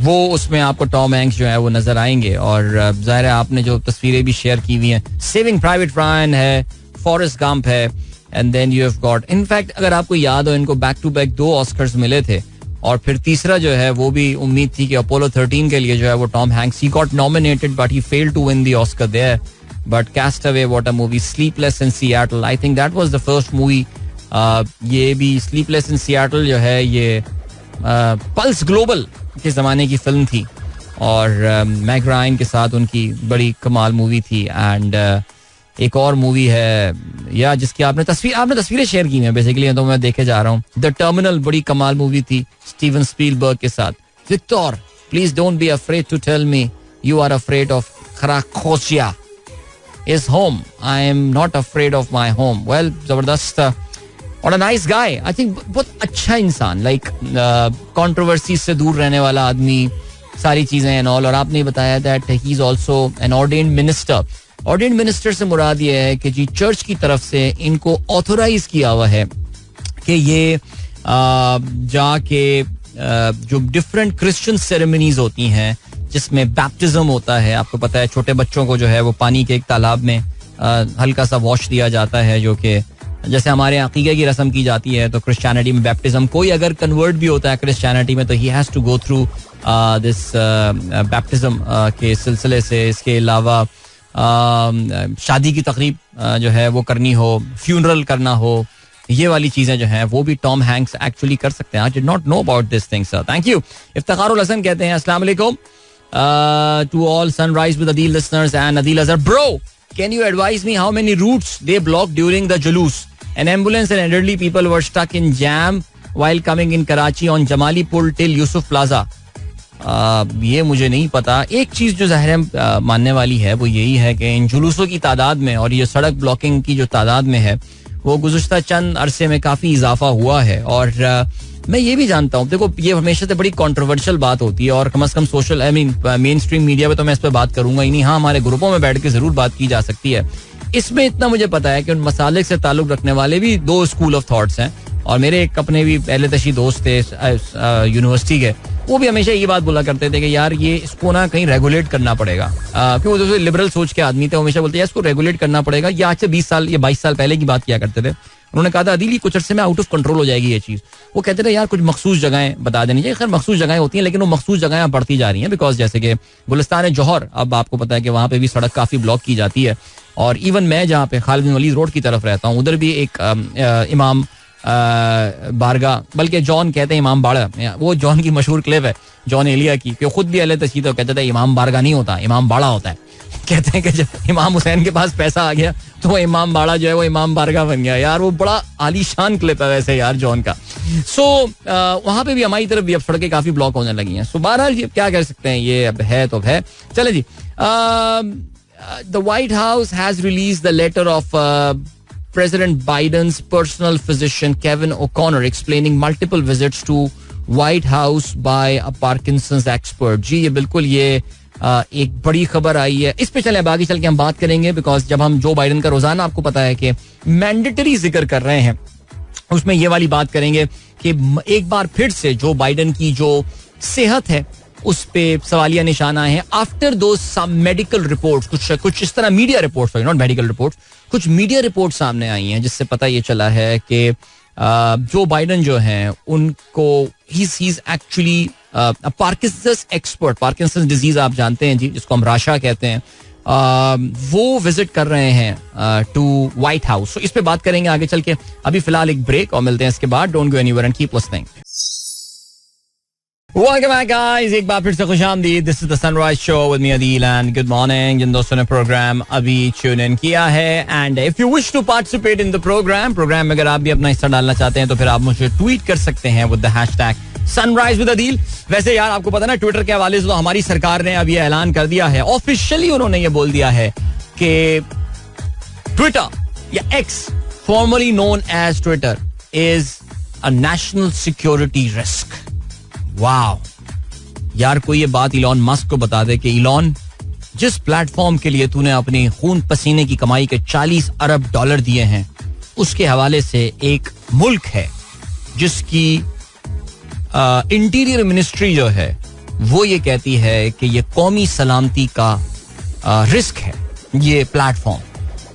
वो उसमें आपको टॉम हैंक्स जो है वो नजर आएंगे. और जाहिर है आपने जो तस्वीरें भी शेयर की हुई हैं, सेविंग प्राइवेट रायन है, फॉरेस्ट गंप है, and then you have got, in fact अगर आपको याद हो इनको बैक टू बैक 2 ऑस्कर्स मिले थे और फिर तीसरा जो है वो भी उम्मीद थी कि अपोलो 13 के लिए जो है वो Tom Hanks, he got nominated but he failed to win the Oscar there. But cast away, what a movie. Sleepless in Seattle, I think that was the first movie. ये भी स्लीपलेस इन सिएटल जो है ये pulse global के ज़माने की film थी और मैग रायन के साथ उनकी बड़ी कमाल मूवी थी. एंड एक और मूवी है या जिसकी आपने तस्वीरें शेयर की हैं बेसिकली, तो मैं देखे जा रहा हूँ. द टर्मिनल बड़ी कमाल मूवी थी स्टीवन स्पीलबर्ग के साथ. Victor, please don't be afraid to tell me you are afraid of Krakozhia is home. I am not afraid of my home. Well, जबरदस्त और a nice guy. I think बहुत अच्छा इंसान, like controversy से दूर रहने वाला आदमी, सारी चीजें एंड ऑल. और आपने बताया that he is also an ordained minister. Ordained minister से मुराद ये है कि जी चर्च की तरफ से इनको ऑथोराइज किया हुआ है कि ये जाके जो डिफरेंट क्रिश्चियन सेरेमनीज होती हैं जिसमें बैप्टिज्म होता है, आपको पता है छोटे बच्चों को जो है वो पानी के एक तालाब में हल्का सा वॉश दिया जाता है, जो कि जैसे हमारे यहाँ अकीक़े की रस्म की जाती है तो क्रिश्चियनिटी में बैप्टिज्म, कोई अगर कन्वर्ट भी होता है क्रिश्चियनिटी में तो he has to go through this baptism के सिलसिले से. इसके अलावा शादी की तकरीब जो है वो करनी हो, फ्यूनरल करना हो, ये वाली चीजें जो हैं वो भी टॉम हैंक्स एक्चुअली कर सकते हैं. I did not know about this thing sir. Thank you. Iftikharul Hasan कहते हैं अस्सलाम वालेकुम to all sunrise with Adeel listeners and Adeel Azhar bro, can you advise me how many routes they blocked during the Julus? An ambulance and elderly people were stuck in jam while coming in Karachi on Jamali Pull till Yusuf Plaza. ये मुझे नहीं पता. एक चीज जो ज़ाहिर है मानने वाली है वो यही है कि इन जुलूसों की तादाद में और ये सड़क ब्लॉकिंग की जो तादाद में है वो गुज़श्ता चंद अरसे में काफ़ी इजाफा हुआ है. और मैं ये भी जानता हूँ, देखो ये हमेशा से बड़ी कंट्रोवर्शियल बात होती है और कम से कम सोशल मेन स्ट्रीम मीडिया पे तो मैं इस पर बात करूंगा ही नहीं. हाँ, हमारे ग्रुपों में बैठ के जरूर बात की जा सकती है इसमें इतना मुझे पता है कि उन मसालिक से ताल्लुक रखने वाले भी दो स्कूल ऑफ थॉट्स हैं, और मेरे एक अपने भी पहले तशी दोस्त थे यूनिवर्सिटी के, वो भी हमेशा ये बात बोला करते थे कि यार ये इसको ना कहीं रेगुलेट करना पड़ेगा, क्योंकि वो जो लिबरल सोच के आदमी थे, हमेशा बोलते हैं इसको रेगुलेट करना पड़ेगा। ये आज से 20 साल या 22 साल पहले की बात किया करते थे। उन्होंने कहा था अदील कुछ अर्से में आउट ऑफ कंट्रोल हो जाएगी ये चीज़। वो कहते थे यार कुछ मखसूस जगहें बता देनी चाहिए। खैर मखसूस जगहें होती हैं, लेकिन वो मखसूस जगहें बढ़ती जा रही हैं, बिकॉज जैसे कि गुलिस्तान जौहर, अब आपको पता है कि वहाँ पे भी सड़क काफ़ी ब्लॉक की जाती है। और इवन मैं जहाँ पे खालिद बिन वलीद रोड की तरफ रहता हूँ, उधर भी एक इमाम बारगाह, बल्कि जॉन कहते हैं इमाम बाड़ा, वो जॉन की मशहूर क्लिप है जॉन एलिया की, कि खुद भी अहले तशरीह तो कहते थे इमाम बारगाह नहीं होता, इमाम बाड़ा होता है। कहते हैं कि जब इमाम हुसैन के पास पैसा आ गया तो वो इमाम बाड़ा जो है वो इमाम बारगाह बन गया। यार वो बड़ा आलीशान क्लिप है वैसे यार जॉन का। सो वहाँ पे भी हमारी तरफ भी अब सड़कें काफी ब्लॉक होने लगी हैं। सो बहरहाल ये क्या कह सकते हैं, ये अब है तो है। चले जी, the White House has release the letter of President Biden's personal physician Kevin O'Connor explaining multiple visits to White House by a Parkinson's expert. जी ये बिल्कुल ये एक बड़ी खबर आई है, इस पे चले अब आगे चल के हम बात करेंगे, बिकॉज जब हम जो बाइडन का रोजाना आपको पता है कि मैंडेटरी जिक्र कर रहे हैं, उसमें ये वाली बात करेंगे कि एक बार फिर से जो बाइडन की जो सेहत है उस पे सवालिया निशान आए हैं आफ्टर दो सम मेडिकल रिपोर्ट्स, कुछ इस तरह media reports, not medical reports, कुछ मीडिया रिपोर्ट सामने आई हैं जिससे पता ये चला है कि जो बाइडन जो हैं उनको he is actually Parkinson's expert, Parkinson's disease आप जानते हैं जी, जिसको हम राशा कहते हैं, वो विजिट कर रहे हैं टू व्हाइट हाउस। इस पे बात करेंगे आगे चल के। अभी फिलहाल एक ब्रेक और मिलते हैं इसके बाद। Don't go anywhere and keep listening. Welcome back guys, एक बार फिर से खुशामदीद। This is the Sunrise Show with me Adil and good morning। जिन दोस्तों ने प्रोग्राम अभी ट्यून इन किया है, and if you wish to participate in the program में अगर आप भी अपना हिस्सा डालना चाहते हैं तो फिर आप मुझे ट्वीट कर सकते हैं with the hashtag Sunrise with Adil। वैसे यार आपको पता ना ट्विटर के हवाले से तो हमारी सरकार ने अब ये ऐलान कर दिया है, ऑफिशियली उन्होंने ये बोल दिया है कि ट्विटर या X formerly known as Twitter is a national security risk. Wow यार, कोई ये बात इलॉन मस्क को बता दे कि इलॉन, जिस प्लेटफॉर्म के लिए तूने अपनी खून पसीने की कमाई के $40 अरब दिए हैं, उसके हवाले से एक मुल्क है जिसकी इंटीरियर मिनिस्ट्री जो है वो ये कहती है कि ये कौमी सलामती का रिस्क है ये प्लेटफॉर्म।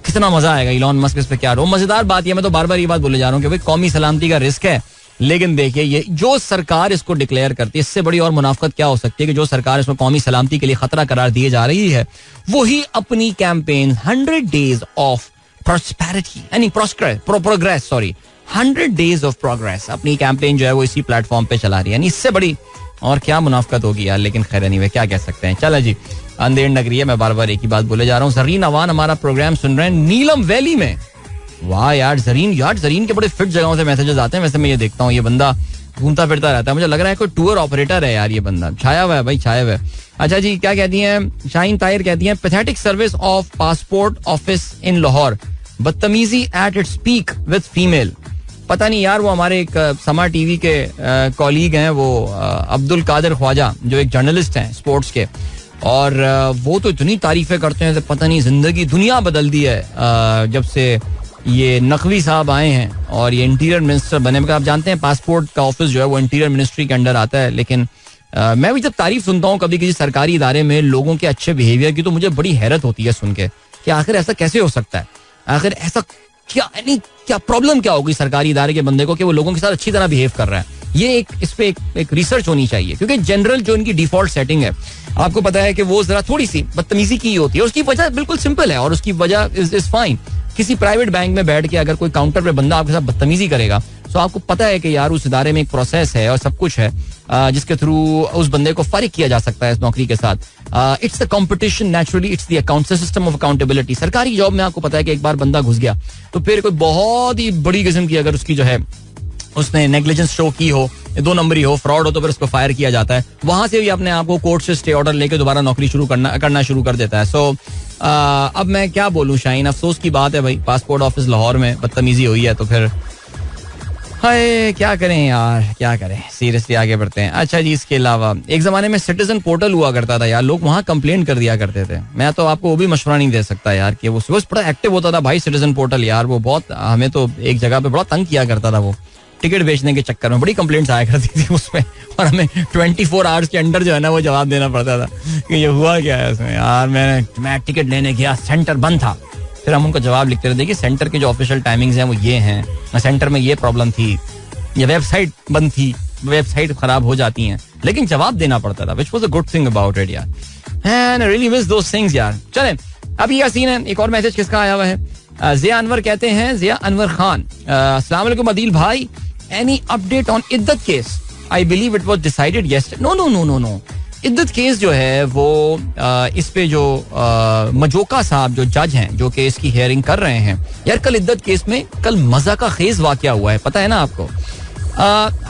कितना मजा आएगा इलॉन मस्क इस पे क्या रो। मजेदार बात ये, मैं तो बार बार ये बात बोले जा रहा हूँ कि भाई कौमी सलामती का रिस्क है, लेकिन देखिए ये जो सरकार इसको डिक्लेयर करती है, इससे बड़ी और मुनाफकत क्या हो सकती है कि जो सरकार इसको कौमी सलामती के लिए खतरा करार दिए जा रही है, वही अपनी कैंपेन 100 डेज ऑफ प्रॉस्पेरिटी यानी प्रोग्रेस 100 डेज ऑफ प्रोग्रेस अपनी कैंपेन जो है वो इसी प्लेटफॉर्म पे चला रही है। यानी इससे बड़ी और क्या मुनाफकत होगी यार। लेकिन खैर नहीं, क्या कह सकते हैं। चला जी, अंधेर नगरी है, मैं बार बार एक ही बात बोले जा रहा हूँ। जरीन अवान हमारा प्रोग्राम सुन रहे हैं नीलम वैली में। वाह यार जरीन के बड़े फिट जगहों से मैसेजेस आते हैं। वैसे मैं ये देखता हूँ ये बंदा घूमता फिरता रहता है, मुझे लग रहा है कोई टूर ऑपरेटर है यार ये बंदा। छाया हुआ है भाई, छाया हुआ है। अच्छा जी, क्या कहती हैं शाहीन ताहिर, कहती हैं pathetic service of passport office in Lahore, बदतमीजी at its peak with female. पता नहीं यार, वो हमारे एक समा टीवी के कॉलीग हैं, वो अब्दुल कादिर ख्वाजा, जो एक जर्नलिस्ट हैं स्पोर्ट्स के, और वो तो इतनी तारीफें करते हैं, पता नहीं जिंदगी दुनिया बदल दी है जब से ये नकवी साहब आए हैं और ये इंटीरियर मिनिस्टर बने। आप जानते हैं पासपोर्ट का ऑफिस जो है वो इंटीरियर मिनिस्ट्री के अंडर आता है, लेकिन मैं भी जब तारीफ सुनता हूँ कभी किसी सरकारी इदारे में लोगों के अच्छे बिहेवियर की, तो मुझे बड़ी हैरत होती है सुन के कि आखिर ऐसा कैसे हो सकता है, आखिर ऐसा क्या प्रॉब्लम क्या होगी सरकारी इदारे के बंदे को कि वो लोगों के साथ अच्छी तरह बिहेव कर रहा है। ये इस पे एक रिसर्च होनी चाहिए, क्योंकि जनरल जो इनकी डिफॉल्ट सेटिंग है, आपको पता है कि वो जरा थोड़ी सी बदतमीजी की होती है। उसकी वजह बिल्कुल सिंपल है और उसकी वजह इज फाइन। किसी प्राइवेट बैंक में बैठ के अगर कोई काउंटर पे बंदा आपके साथ बदतमीजी करेगा, तो आपको पता है कि यार उस इदारे में एक प्रोसेस है और सब कुछ है जिसके थ्रू उस बंदे को फारिग किया जा सकता है इस नौकरी के साथ। It's the competition, naturally it's the account system of accountability. सरकारी जॉब में आपको पता है कि एक बार बंदा घुस गया तो फिर कोई बहुत ही बड़ी किस्म की अगर उसकी जो है उसने नेग्लिजेंस शो की हो, 2 नंबरी हो, फ्रॉड हो, तो फिर उसको फायर किया जाता है। वहां से भी अपने आप को कोर्ट से स्टे ऑर्डर लेके दोबारा नौकरी करना शुरू कर देता है। सो अब मैं क्या बोलूं शाहीन, अफसोस की बात है भाई, पासपोर्ट ऑफिस लाहौर में बदतमीजी हुई है तो फिर हाय क्या करें यार, क्या करें, सीरियसली आगे बढ़ते हैं. अच्छा जी, इसके अलावा एक जमाने में सिटीजन पोर्टल हुआ करता था यार, लोग वहाँ कंप्लेंट कर दिया करते थे. मैं तो आपको वो भी मशवरा नहीं दे सकता यार कि वो बड़ा एक्टिव होता था भाई सिटीजन पोर्टल यार. वो बहुत, हमें तो एक जगह पे बड़ा तंग किया करता था वो, टिकट बेचने के चक्कर में बड़ी कंप्लेंट्स आया करती थी उसमें, और हमें 24 आवर्स के अंदर जो है ना वो जवाब देना पड़ता था कि ये हुआ क्या है इसमें यार. मैं टिकट लेने गया, सेंटर बंद था. फिर हम उनको जवाब लिखते रहते कि सेंटर के जो ऑफिशियल टाइमिंग्स हैं वो ये हैं, सेंटर में ये प्रॉब्लम थी, ये वेबसाइट बंद थी, वेबसाइट खराब हो जाती हैं, लेकिन जवाब देना पड़ता था, which was a good thing about it यार. And I really miss those things यार. चलें, अभी यह सीन है. एक और मैसेज किसका आया हुआ है? जिया अनवर कहते हैं, जिया अनवर खान, अस्सलाम वालेकुम अदील भाई, एनी अपडेट ऑन इद्दत case? I believe it was decided yesterday. No no no no no, इद्दत केस जो है वो इस पे जो मजोका साहब जो जज हैं जो केस की हियरिंग कर रहे हैं यार, कल इद्दत केस में कल मजा का खेज वाकया हुआ है, पता है ना आपको.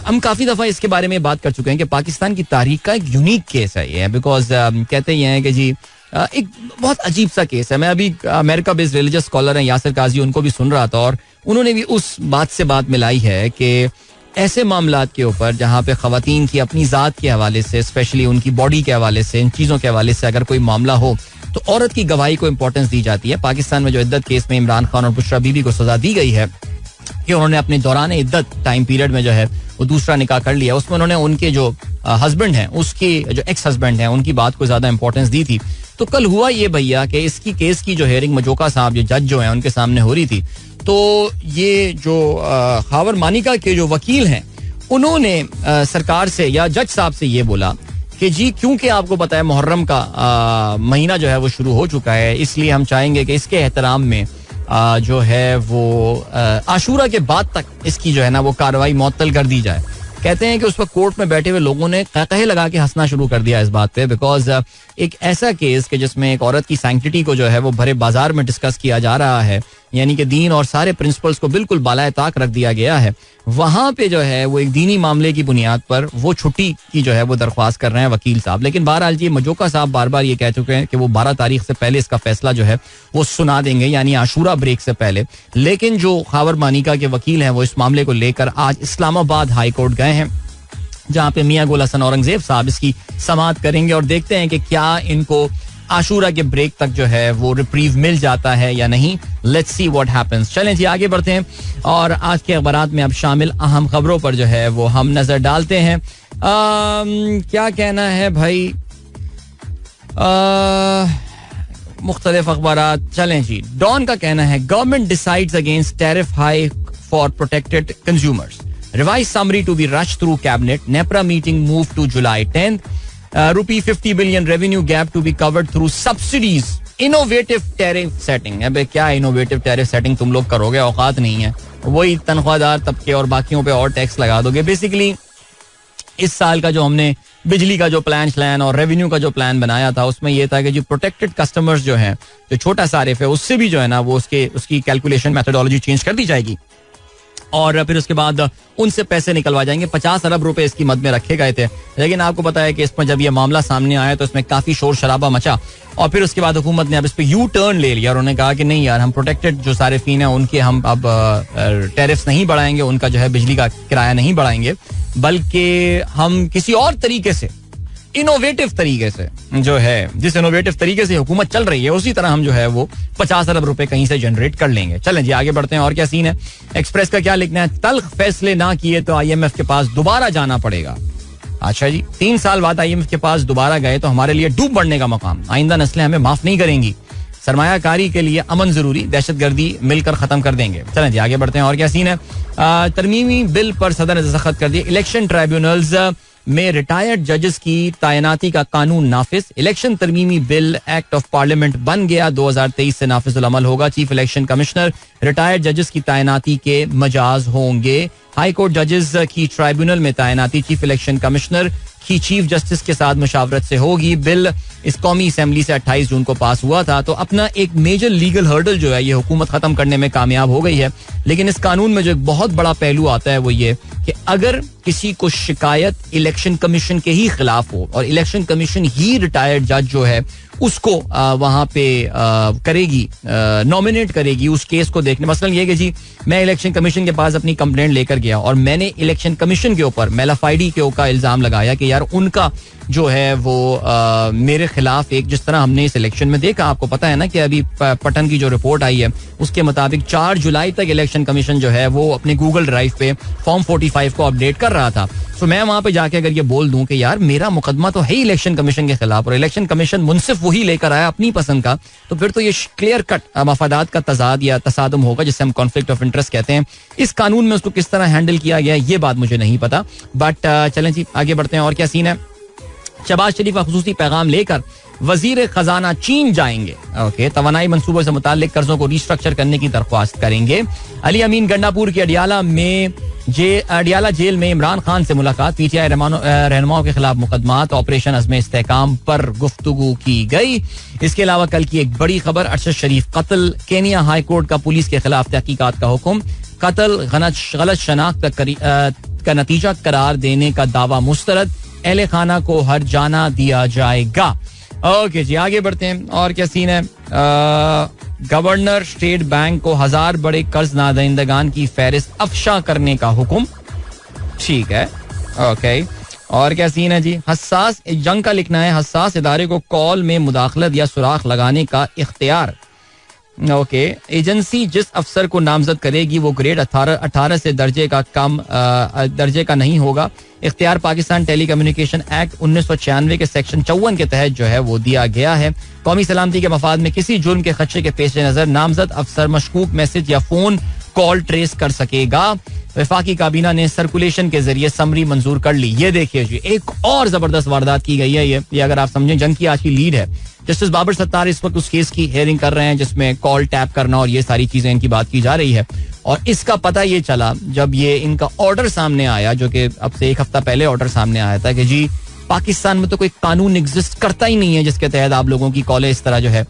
हम काफी दफा इसके बारे में बात कर चुके हैं कि पाकिस्तान की तारीख का एक यूनिक केस है ये, बिकॉज कहते ये हैं कि जी एक बहुत अजीब सा केस है. मैं अभी अमेरिका बेस्ड रिलीजियस स्कॉलर हैं यासिर काजी, उनको भी सुन रहा था और उन्होंने भी उस बात से बात मिलाई है कि ऐसे मामलात के ऊपर जहाँ पे खवातीन की अपनी ज़ात के हवाले से, स्पेशली उनकी बॉडी के हवाले से, इन चीज़ों के हवाले से अगर कोई मामला हो तो औरत की गवाही को इंपॉर्टेंस दी जाती है. पाकिस्तान में जो इद्दत केस में इमरान खान और बुशरा बीबी को सजा दी गई है कि उन्होंने अपने दौरान इद्दत टाइम पीरियड में जो है वो दूसरा निकाह कर लिया, उसमें उन्होंने उनके जो हस्बैंड हैं, उसके जो एक्स हस्बैंड हैं, उनकी बात को ज़्यादा इंपॉर्टेंस दी थी. तो कल हुआ ये भैया कि इसकी केस की जो हेयरिंग मजोका साहब जो जज जो है उनके सामने हो रही थी, तो ये जो खावर मानिका के जो वकील हैं उन्होंने सरकार से या जज साहब से ये बोला कि जी क्योंकि आपको पता है मुहर्रम का महीना जो है वो शुरू हो चुका है, इसलिए हम चाहेंगे कि इसके एहतराम में जो है वो आशूरा के बाद तक इसकी जो है ना वो कार्रवाई मुअत्तल कर दी जाए. कहते हैं कि उस वक्त कोर्ट में बैठे हुए लोगों ने कहकहे लगा के हंसना शुरू कर दिया इस बात पे, बिकॉज एक ऐसा केस कि जिसमें एक औरत की सैंक्टिटी को जो है वो भरे बाजार में डिस्कस किया जा रहा है, यानी कि दीन और सारे प्रिंसिपल्स को बिल्कुल बालाए ताक रख दिया गया है, वहां पे जो है वो एक दीनी मामले की बुनियाद पर वो छुट्टी की जो है वो दरख्वास्त कर रहे हैं वकील साहब. लेकिन बहरहाल जी मजोका साहब बार बार ये कह चुके हैं कि वो 12 तारीख से पहले इसका फैसला जो है वो सुना देंगे, यानी आशूरा ब्रेक से पहले. लेकिन जो खावर मानिका के वकील हैं वो इस मामले को लेकर आज इस्लामाबाद हाई कोर्ट गए हैं, जहां पे मियां गुल हसन औरंगजेब साहब इसकी समाअत करेंगे और देखते हैं कि क्या इनको आशूरा के ब्रेक तक जो है वो रिप्रीव मिल जाता है या नहीं. Let's see what happens. चलें जी आगे बढ़ते हैं और आज के अखबारात में अब शामिल अहम खबरों पर जो है वो हम नजर डालते हैं. क्या कहना है भाई मुख्तलिफ अखबारात. चलें जी, डॉन का कहना है government decides against tariff high for protected consumers. Revised summary to be rushed through cabinet. NEPRA meeting moved to July 10th. Rupee 50 billion revenue gap to be covered through subsidies. Innovative tariff setting. अबे क्या innovative tariff setting तुम लोग करोगे, औकात नहीं है. वही तनख्वाहदार तबके और बाकियों पे और टैक्स लगा दोगे. बेसिकली इस साल का जो हमने बिजली का जो प्लान और रेवेन्यू का जो प्लान बनाया था उसमें यह था कि जो प्रोटेक्टेड कस्टमर्स जो हैं, जो छोटा सारिफ है, उससे भी जो है ना वो उसकी कैलकुलेशन मेथोडोलॉजी चेंज कर दी जाएगी और फिर उसके बाद उनसे पैसे निकलवा जाएंगे. 50 अरब रुपए इसकी मद में रखे गए थे, लेकिन आपको पता है कि इसमें जब ये मामला सामने आया तो इसमें काफी शोर शराबा मचा और फिर उसके बाद हुकूमत ने अब इस पे यू टर्न ले लिया और उन्होंने कहा कि नहीं यार, हम प्रोटेक्टेड जो सारिफीन है उनके हम अब टैरिफ्स नहीं बढ़ाएंगे, उनका जो है बिजली का किराया नहीं बढ़ाएंगे, बल्कि हम किसी और तरीके से, इनोवेटिव तरीके से जो है, जिस इनोवेटिव तरीके से हुकूमत चल रही है उसी तरह हम जो है वो 50 अरब रुपए कहीं से जनरेट कर लेंगे. चलें जी आगे बढ़ते हैं. और क्या सीन है? एक्सप्रेस का क्या लिखना है? तल्ख फैसले ना किए तो IMF के पास दोबारा जाना पड़ेगा. अच्छा जी, 3 साल बाद IMF के पास दोबारा गए तो हमारे लिए डूब बढ़ने का मकाम. आइंदा नस्लें हमें माफ नहीं करेंगी. सरमायाकारी के लिए अमन जरूरी, दहशतगर्दी मिलकर खत्म कर देंगे. चलें जी आगे बढ़ते हैं. और क्या सीन है? तरमीमी बिल पर सदर ने दस्तखत कर दिए. इलेक्शन ट्राइब्यूनल्स में रिटायर्ड जजेस की तैनाती का कानून नाफिज. इलेक्शन तरमीमी बिल एक्ट ऑफ पार्लियामेंट बन गया, 2023 से नाफिजुल अमल होगा. चीफ इलेक्शन कमिश्नर रिटायर्ड जजेस की तैनाती के मजाज होंगे. हाई कोर्ट जजेस की ट्राइब्यूनल में तैनाती चीफ इलेक्शन कमिश्नर की चीफ जस्टिस के साथ मुशावरत से होगी. बिल इस कौमी असेंबली से 28 जून को पास हुआ था. तो अपना एक मेजर लीगल हर्डल जो है ये हुकूमत खत्म करने में कामयाब हो गई है. लेकिन इस कानून में जो एक बहुत बड़ा पहलू आता है वो ये कि अगर किसी को शिकायत इलेक्शन कमीशन के ही खिलाफ हो और इलेक्शन कमीशन ही रिटायर्ड जज जो है उसको वहां पे करेगी, नॉमिनेट करेगी उस केस को देखने. मसलन ये कि जी मैं इलेक्शन कमीशन के पास अपनी कंप्लेंट लेकर गया और मैंने इलेक्शन कमीशन के ऊपर मेलाफाइडी के ऊपर इल्जाम लगाया कि यार उनका जो है वो मेरे खिलाफ एक, जिस तरह हमने इस इलेक्शन में देखा, आपको पता है ना कि अभी पटन की जो रिपोर्ट आई है उसके मुताबिक 4 जुलाई तक इलेक्शन कमीशन जो है वो अपने गूगल ड्राइव पे फॉर्म 45 को अपडेट कर रहा था. तो मैं वहां पे जाके अगर ये बोल दूं कि यार मेरा मुकदमा तो है इलेक्शन कमीशन के खिलाफ और इलेक्शन कमीशन मुनसिफ वही लेकर आया अपनी पसंद का, तो फिर तो ये क्लियर कट मफादात का तजाद या तसादुम होगा, जिसे हम कॉन्फ्लिक्ट ऑफ इंटरेस्ट कहते हैं. इस कानून में उसको किस तरह हैंडल किया गया ये बात मुझे नहीं पता, बट चलें जी आगे बढ़ते हैं. और क्या सीन है? शहबाज शरीफ का खुसूसी पैगाम लेकर वजीर खजाना चीन जाएंगे. ओके, तवानाई मंसूबों से मुताल्लिक कर्जों को रिस्ट्रक्चर करने की दरख्वास्त करेंगे. अली अमीन गंडापुर की अडियाला जेल में इमरान खान से मुलाकात. पीटीआई रहनुमाओं के खिलाफ मुकदमात, ऑपरेशन अज़्म इस्तेहकाम पर गुफ्तगू की गई. इसके अलावा कल की एक बड़ी खबर, अरशद शरीफ कत्ल. केनिया हाई कोर्ट का पुलिस के खिलाफ तहकीकात का हुक्म. कत्ल गलत शनाख्त का नतीजा करार देने का दावा मुस्तरद. अहले खाना को हर जाना दिया जाएगा. ओके जी आगे बढ़ते हैं. और क्या सीन है? गवर्नर स्टेट बैंक को 1000 बड़े कर्ज नादहिंदगान की फहरिस्त अफशा करने का हुक्म. ठीक है, ओके. और क्या सीन है जी? हसास जंग का लिखना है, हसास इदारे को कॉल में मुदाखलत या सुराख लगाने का इख्तियार. ओके, एजेंसी जिस अफसर को नामजद करेगी वो ग्रेड 18 से दर्जे का नहीं होगा. इख्तियार पाकिस्तान टेली कम्युनिकेशन एक्ट 1996 के सेक्शन 54 के तहत जो है वो दिया गया है. कौमी सलामती के मफाद में किसी जुर्म के खदशे के पेश नजर नामजद अफसर मशकूक मैसेज या फोन कॉल ट्रेस कर सकेगा. वफाकी काबीना ने सर्कुलेशन के जरिए समरी मंजूर कर ली. ये देखिए जी, एक और जबरदस्त वारदात की गई है. ये अगर आप समझें जंग की आज की लीड है. जस्टिस बाबर सत्तार इस वक्त उस केस की हेयरिंग कर रहे हैं जिसमें कॉल टैप करना और ये सारी चीजें इनकी बात की जा रही है. और इसका पता ये चला जब ये इनका ऑर्डर सामने आया, जो कि अब से एक हफ्ता पहले ऑर्डर सामने आया था कि जी पाकिस्तान में तो कोई कानून एग्जिस्ट करता ही नहीं है जिसके तहत आप लोगों की कॉलें इस तरह जो है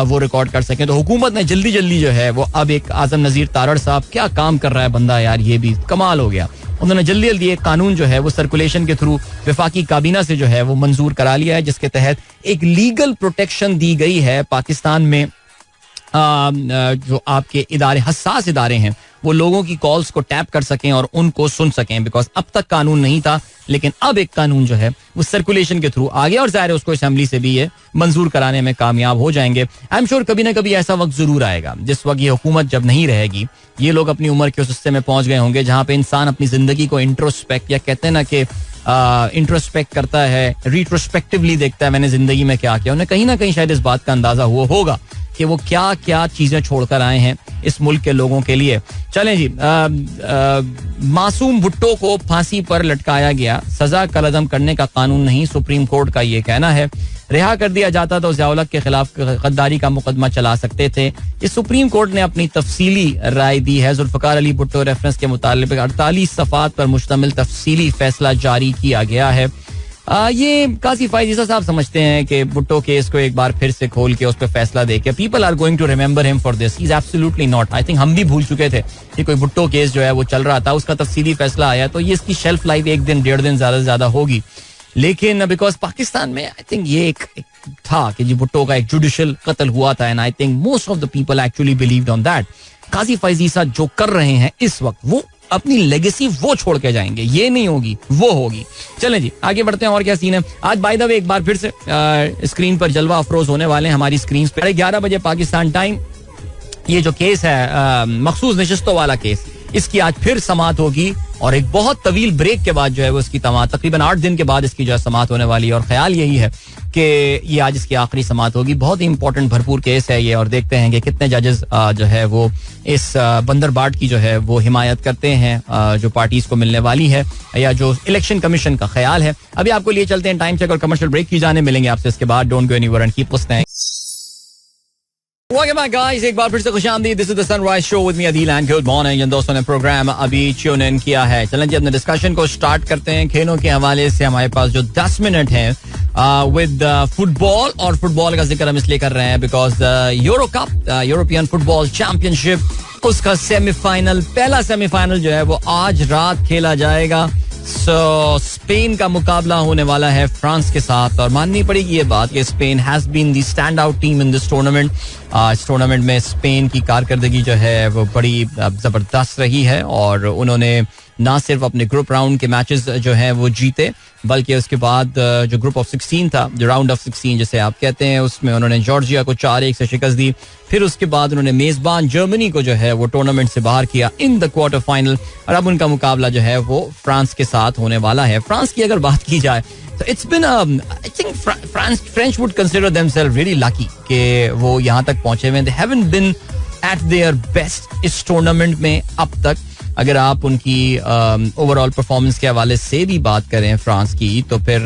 वो रिकॉर्ड कर सकें. तो हुकूमत ने जल्दी जल्दी जो है वो अब एक आजम नजीर तारड़ साहब, क्या काम कर रहा है बंदा यार, ये भी कमाल हो गया. उन्होंने जल्दी जल्दी एक कानून जो है वो सर्कुलेशन के थ्रू वफाकी काबीना से जो है वो मंजूर करा लिया है, जिसके तहत एक लीगल प्रोटेक्शन दी गई है पाकिस्तान में. जो आपके इदारे, हसास इदारे हैं, वो लोगों की कॉल्स को टैप कर सकें और उनको सुन सकें. बिकॉज अब तक कानून नहीं था, लेकिन अब एक कानून जो है वो सर्कुलेशन के थ्रू आ गया और जाहिर है उसको असेंबली से भी ये मंजूर कराने में कामयाब हो जाएंगे. आई एम श्योर कभी ना कभी ऐसा वक्त जरूर आएगा जिस वक्त ये हुकूमत जब नहीं रहेगी, ये लोग अपनी उम्र के उस हिस्से में पहुंच गए होंगे जहां पे इंसान अपनी जिंदगी को इंट्रोस्पेक्ट, या कहते हैं ना कि इंट्रोस्पेक्ट करता है, रिट्रोस्पेक्टिवली देखता है मैंने जिंदगी में क्या किया. उन्हें कहीं ना कहीं शायद इस बात का अंदाजा हुआ होगा कि वो क्या क्या चीजें छोड़कर आए हैं इस मुल्क के लोगों के लिए. चलें जी, मासूम भुट्टो को फांसी पर लटकाया गया, सजा कलअदम करने का कानून नहीं, सुप्रीम कोर्ट का ये कहना है. रिहा कर दिया जाता तो ज़िया-उल-हक के खिलाफ गद्दारी का मुकदमा चला सकते थे. ये सुप्रीम कोर्ट ने अपनी तफसीली राय दी है. जुल्फ़िकार अली भुट्टो रेफरेंस के मुताबिक 48 सफ़ात पर मुश्तमिल तफसीली फैसला जारी किया गया है. ये काजी फायज़ साहब समझते हैं कि भुट्टो केस को एक बार फिर से खोल के उस पर फैसला दे के people are going to remember him for this. He is absolutely not. I think हम भी भूल चुके थे कि कोई भुट्टो केस जो है वो चल रहा था, उसका तफसीली फैसला आया तो ये इसकी शेल्फ लाइफ 1 दिन 1.5 दिन ज्यादा से ज्यादा होगी. लेकिन बिकॉज पाकिस्तान में आई थिंक ये एक था कि जी भुट्टो का एक जुडिशियल कत्ल हुआ था, and I think most of the people actually believed on that. Qazi Faez sahab जो कर रहे हैं इस वक्त, वो अपनी लेगेसी वो छोड़ के जाएंगे, ये नहीं होगी, वो होगी. चलें जी आगे बढ़ते हैं. और क्या सीन है? आज बाय द वे एक बार फिर से स्क्रीन पर जलवा अफरोज होने वाले हैं हमारी स्क्रीन पे. 11 बजे पाकिस्तान टाइम ये जो केस है मखसूस नशिस्तों वाला केस, इसकी आज फिर समाअत होगी और एक बहुत तवील ब्रेक के बाद जो है वो इसकी तकरीबन 8 दिन के बाद इसकी जो है समाअत होने वाली है. और ख्याल यही है कि ये आज इसकी आखिरी समाअत होगी. बहुत ही इंपॉर्टेंट भरपूर केस है ये, और देखते हैं कि कितने जजेस जो है वो इस बंदर बाट की जो है वो हिमायत करते हैं जो पार्टीज को मिलने वाली है, या जो इलेक्शन कमीशन का ख्याल है. अभी आपको लिए चलते हैं टाइम चेक और कमर्शियल ब्रेक की जाने. मिलेंगे आपसे इसके बाद. Don't go anywhere and keep listening. Welcome back guys, एक बार फिर से खुशामदीद. This is the Sunrise Show with me Adil and good morning. जिन दोस्तों ने प्रोग्राम अभी ट्यून इन किया है, चलें जी अपने डिस्कशन को स्टार्ट करते हैं. खेलों के हवाले से हमारे पास जो 10 मिनट हैं विद फुटबॉल, और फुटबॉल का जिक्र हम इसलिए कर रहे हैं because euro cup, European football championship, उसका सेमीफाइनल, पहला सेमीफाइनल जो है वो आज रात खेला जाएगा. सो स्पेन का मुकाबला होने वाला है फ्रांस के साथ और माननी पड़ेगी ये बात कि Spain has been the stand out team in this tournament. इस टूर्नामेंट में स्पेन की कारकर्दगी जो है वो बड़ी जबरदस्त रही है और उन्होंने ना सिर्फ अपने ग्रुप राउंड के मैचेस जो हैं वो जीते बल्कि उसके बाद जो ग्रुप ऑफ 16 था, जो राउंड ऑफ 16 जिसे आप कहते हैं, उसमें उन्होंने जॉर्जिया को 4-1 से शिकस्त दी. फिर उसके बाद उन्होंने मेजबान जर्मनी को जो है वो टूर्नामेंट से बाहर किया इन द क्वार्टर फाइनल और अब उनका मुकाबला जो है वो फ्रांस के साथ होने वाला है. फ्रांस की अगर बात की जाए तो it's been I think French would consider themselves really lucky कि वो यहाँ तक पहुंचे हुए. They haven't been at their best इस टूर्नामेंट में अब तक. अगर आप उनकी ओवरऑल परफॉर्मेंस के हवाले से भी बात करें फ्रांस की तो फिर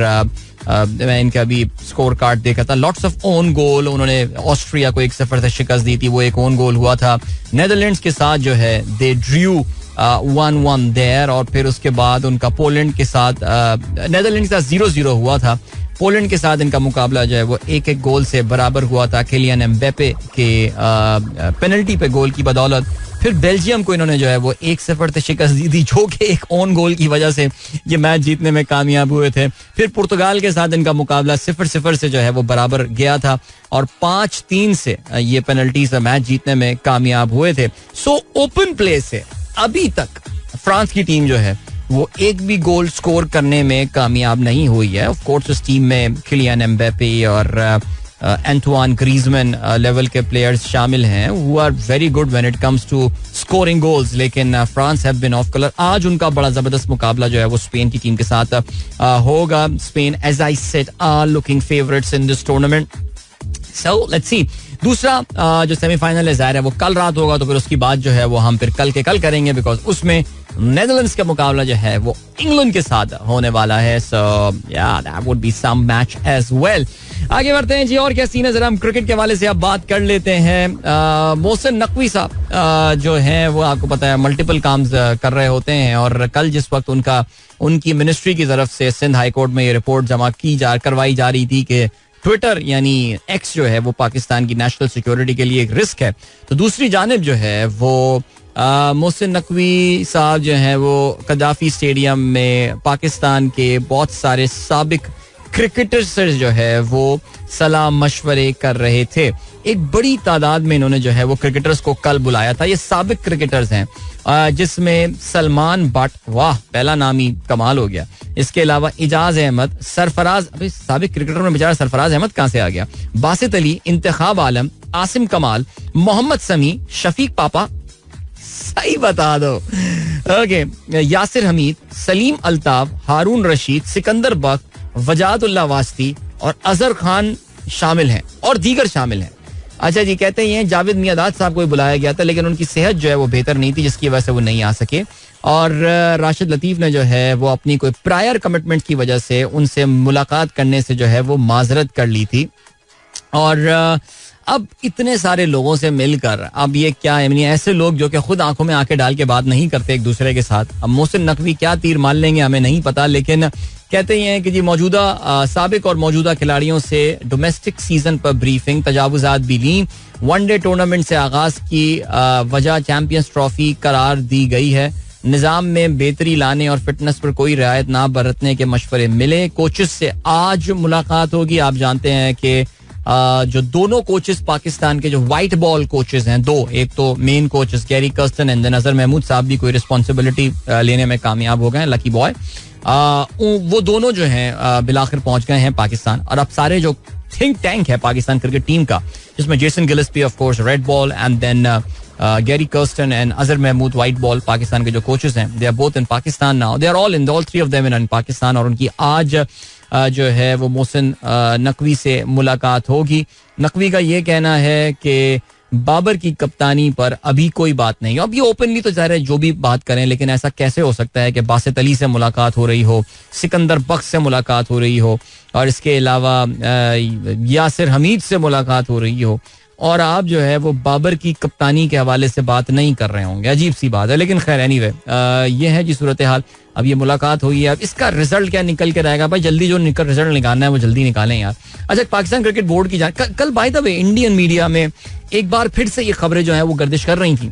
मैं इनका अभी स्कोर कार्ड देखा था. Lots of own goal. उन्होंने ऑस्ट्रिया को 1-0 से शिकस्त दी थी, वो एक ओन गोल हुआ था. नेदरलैंड्स के साथ जो है दे ड्रू 1-1 देयर और फिर उसके बाद उनका पोलैंड के साथ नेदरलैंड के साथ 0-0 हुआ था. पोलैंड के साथ इनका मुकाबला जो है वो 1-1 गोल से बराबर हुआ था किलियन एम्बेपे के पेनल्टी पे गोल की बदौलत. फिर बेल्जियम को इन्होंने जो है वो 1-0 से शिकस्त दी थी जो कि एक ऑन गोल की वजह से ये मैच जीतने में कामयाब हुए थे. फिर पुर्तगाल के साथ इनका मुकाबला 0-0 से जो है वो बराबर गया था और 5-3 से ये पेनल्टी से मैच जीतने में कामयाब हुए थे. सो ओपन प्ले से अभी तक फ्रांस की टीम जो है वो एक भी गोल स्कोर करने में कामयाब नहीं हुई है. ऑफ कोर्स उस टीम में किलियन एम्बेपे और एंटोइन ग्रीजमैन लेवल के प्लेयर्स शामिल हैं who are very good when it comes to scoring goals, लेकिन France have been off color. आज उनका बड़ा जबरदस्त मुकाबला जो है वो स्पेन की टीम के साथ होगा. Spain as I said are looking favorites in this tournament. So let's see. दूसरा जो सेमीफाइनल है जाहिर है वो कल रात होगा तो फिर उसकी बात जो है वो हम फिर कल के कल करेंगे बिकॉज उसमें नेदरलैंड्स का मुकाबला जो है वो इंग्लैंड के साथ होने वाला है. So yeah that would be some match as well. आगे बढ़ते हैं जी. और क्या सीन है जरा हम क्रिकेट के हवाले से अब बात कर लेते हैं. मोहसिन नकवी साहब जो है वो आपको पता है मल्टीपल काम कर रहे होते हैं और कल जिस वक्त उनकी मिनिस्ट्री की तरफ से सिंध हाई कोर्ट में ये रिपोर्ट जमा करवाई जा रही थी कि ट्विटर यानी एक्स जो है वो पाकिस्तान की नेशनल सिक्योरिटी के लिए एक रिस्क है, तो दूसरी जानिब जो है वो मोहसिन नकवी साहब जो है वो कदाफी स्टेडियम में पाकिस्तान के बहुत सारे साबिक क्रिकेटर्स जो है वो सलाह मशवरे कर रहे थे. एक बड़ी तादाद में इन्होंने जो है वो क्रिकेटर्स को कल बुलाया था. ये साबिक क्रिकेटर्स हैं जिसमें सलमान बट, वाह पहला नाम ही कमाल हो गया. इसके अलावा इजाज अहमद, सरफराज, अभी साबिक क्रिकेटर में बेचारा सरफराज अहमद कहां से आ गया, बासित अली, इंतखाब आलम, आसिम कमाल, मोहम्मद समी, शफीक पापा, सही बता दो, ओके, यासिर हमीद, सलीम अल्ताफ, हारून रशीद, सिकंदर बख्त, वजादुल्ला वास्ती और अजहर खान शामिल हैं और दीगर शामिल हैं. अच्छा जी, कहते हैं जावेद मियादाद साहब को बुलाया गया था लेकिन उनकी सेहत जो है वो बेहतर नहीं थी जिसकी वजह से वो नहीं आ सके और राशिद लतीफ ने जो है वो अपनी कोई प्रायर कमिटमेंट की वजह से उनसे मुलाकात करने से जो है वो माजरत कर ली थी. और अब इतने सारे लोगों से मिलकर अब ये क्या है, ऐसे लोग जो कि खुद आंखों में आंखें डाल के बात नहीं करते एक दूसरे के साथ. अब मोहसिन नकवी क्या तीर मार लेंगे हमें नहीं पता, लेकिन कहते हैं कि जी मौजूदा साबिक और मौजूदा खिलाड़ियों से डोमेस्टिक सीजन पर ब्रीफिंग, तजावुजात भी ली. वनडे टूर्नामेंट से आगाज की वजह चैंपियंस ट्रॉफी करार दी गई है. निजाम में बेहतरी लाने और फिटनेस पर कोई रियायत ना बरतने के मशवरे मिले. कोचेस से आज मुलाकात होगी. आप जानते हैं कि जो दोनों कोचेस पाकिस्तान के जो व्हाइट बॉल कोचेस हैं दो, एक तो main coach Gary Kirsten and Azhar Mahmood साहब भी कोई रिस्पॉन्सिबिलिटी लेने में कामयाब हो गए, लकी बॉय. वो दोनों जो हैं बिलाखिर पहुंच गए हैं पाकिस्तान. और अब सारे जो थिंक टैंक है पाकिस्तान क्रिकेट टीम का, जिसमें Jason Gillespie of course red ball and then Gary Kirsten and Azhar Mahmood white ball, Pakistan के जो कोचेस हैं they are both in Pakistan now, they are all three of them in Pakistan. और उनकी आज जो है वो मोहसिन नकवी से मुलाकात होगी. नकवी का ये कहना है कि बाबर की कप्तानी पर अभी कोई बात नहीं. अब ये ओपनली तो ज़ाहिर है जो भी बात करें, लेकिन ऐसा कैसे हो सकता है कि बासित अली से मुलाकात हो रही हो, सिकंदर बख्त से मुलाकात हो रही हो और इसके अलावा यासिर हमीद से मुलाकात हो रही हो और आप जो है वो बाबर की कप्तानी के हवाले से बात नहीं कर रहे होंगे. अजीब सी बात है, लेकिन खैर एनीवे ये है जी सूरत हाल. अब ये मुलाकात हुई है, अब इसका रिजल्ट क्या निकल के रहेगा भाई, जल्दी जो रिजल्ट निकालना है वो जल्दी निकालें यार. अच्छा, पाकिस्तान क्रिकेट बोर्ड की कल bye the way Indian media में एक बार फिर से ये खबरें जो है वो गर्दिश कर रही थी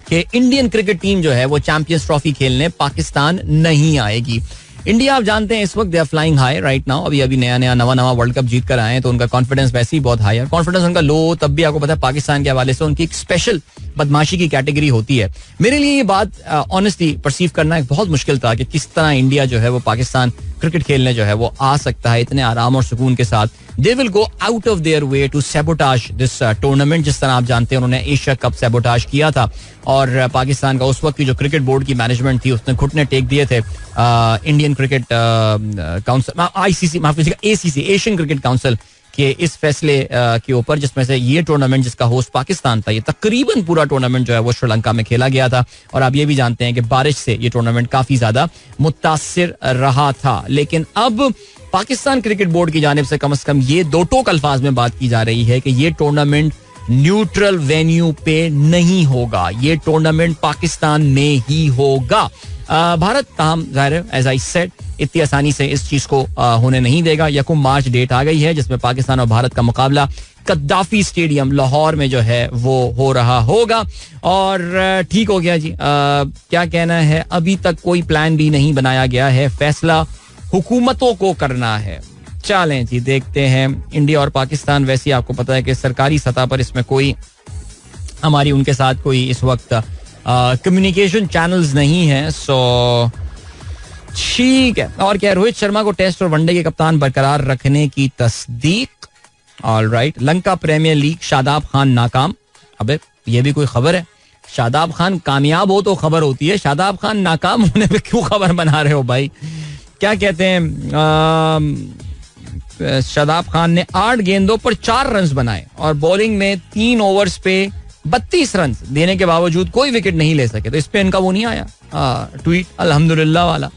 कि इंडियन क्रिकेट टीम जो है वो चैंपियंस ट्रॉफी खेलने पाकिस्तान नहीं आएगी. इंडिया आप जानते हैं इस वक्त they are flying high right now. अभी नया वर्ल्ड कप जीत कर आए हैं तो उनका कॉन्फिडेंस वैसे ही बहुत हाई है. कॉन्फिडेंस उनका लो तब भी आपको पता है पाकिस्तान के हवाले से उनकी एक स्पेशल बदमाशी की कैटेगरी होती है. मेरे लिए ये बात ऑनेस्टली परसीव करना एक बहुत मुश्किल था कि किस तरह इंडिया जो है वो पाकिस्तान क्रिकेट खेलने जो है वो आ सकता है इतने आराम और सुकून के साथ. They will go out of their way to sabotage this tournament. जिस तरह आप जानते हैं उन्होंने एशिया कप सैबोटाज किया था और पाकिस्तान का उस वक्त की जो क्रिकेट बोर्ड की मैनेजमेंट थी उसने घुटने टेक दिए थे इंडियन क्रिकेट काउंसिल आईसीसी माफ कीजिएगा एसीसी एशियन क्रिकेट काउंसिल के इस फैसले के ऊपर जिसमें से ये टूर्नामेंट जिसका होस्ट पाकिस्तान था ये तकरीबन पूरा टूर्नामेंट जो है वो श्रीलंका में खेला गया था. और आप ये भी जानते हैं कि बारिश से ये टूर्नामेंट काफी ज्यादा मुतासिर रहा था. लेकिन अब पाकिस्तान क्रिकेट बोर्ड की जानिब से कम ये दो टोक अल्फाज में बात की जा रही है कि ये टूर्नामेंट न्यूट्रल वेन्यू पे नहीं होगा. ये टूर्नामेंट पाकिस्तान में ही होगा. भारत ताहम जाहिर है एज आई सेड इतनी आसानी से इस चीज को होने नहीं देगा. यकम मार्च डेट आ गई है जिसमें पाकिस्तान और भारत का मुकाबला कद्दाफी स्टेडियम लाहौर में जो है वो हो रहा होगा. और ठीक हो गया जी. क्या कहना है, अभी तक कोई प्लान भी नहीं बनाया गया है, फैसला हुकूमतों को करना है. चलें जी देखते हैं. इंडिया और पाकिस्तान वैसे आपको पता है कि सरकारी सतह पर इसमें कोई हमारी उनके साथ कोई इस वक्त कम्युनिकेशन चैनल्स नहीं है. सो ठीक है. और क्या, रोहित शर्मा को टेस्ट और वनडे के कप्तान बरकरार रखने की तस्दीक. Alright. Lanka Premier League Shadab Khan नाकाम. अबे ये भी कोई खबर है? शादाब खान कामयाब हो तो खबर होती है, शादाब खान नाकाम होने पे क्यों खबर बना रहे हो भाई? क्या कहते हैं, शादाब खान ने 8 गेंदों पर 4 रन बनाए और बॉलिंग में 3 ओवर्स पे 32 रन देने के बावजूद कोई विकेट नहीं ले सके. तो इस पे इनका वो नहीं आया ट्वीट अल्हम्दुलिल्लाह वाला.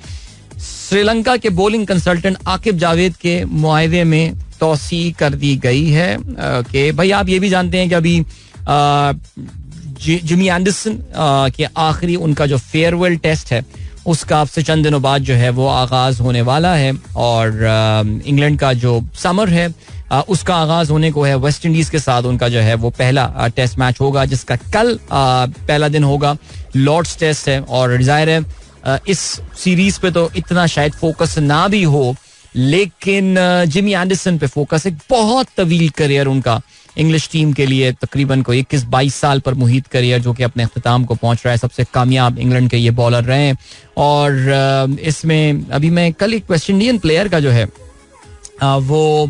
श्रीलंका के बॉलिंग कंसल्टेंट आकिब जावेद के मुआहदे में तौसी कर दी गई है. कि भाई आप ये भी जानते हैं कि अभी जिमी एंडरसन के आखिरी उनका जो फेयरवेल टेस्ट है उसका अब से चंद दिनों बाद जो है वो आगाज होने वाला है. और इंग्लैंड का जो समर है उसका आगाज होने को है. वेस्ट इंडीज के साथ उनका जो है वो पहला टेस्ट मैच होगा जिसका कल पहला दिन होगा. लॉर्ड्स टेस्ट है और जाहिर है इस सीरीज पे तो इतना शायद फोकस ना भी हो, लेकिन जिमी एंडरसन पे फोकस. एक बहुत तवील करियर उनका इंग्लिश टीम के लिए, तकरीबन को 21-22 साल पर मुहित करियर जो कि अपने अख्ताम को पहुंच रहा है. सबसे कामयाब इंग्लैंड के ये बॉलर रहे हैं. और इसमें अभी मैं कल एक वेस्ट इंडियन प्लेयर का जो है वो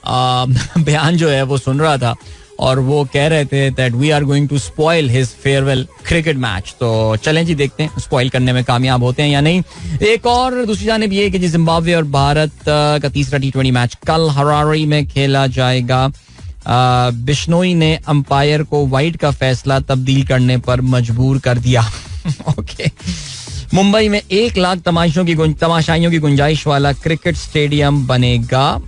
बयान जो है वो सुन रहा था और वो कह रहे थे that we are going to spoil his farewell cricket match. तो चलें जी देखते हैं स्पॉइल करने में कामयाब होते हैं या नहीं. एक और दूसरी जानिब ये कि जिम्बाब्वे और भारत का तीसरा T20 मैच कल हरारे में खेला जाएगा. बिश्नोई ने अंपायर को वाइड का फैसला तब्दील करने पर मजबूर कर दिया. ओके. मुंबई में 1 लाख तमाशाइयों की गुंजाइश वाला क्रिकेट स्टेडियम बनेगा.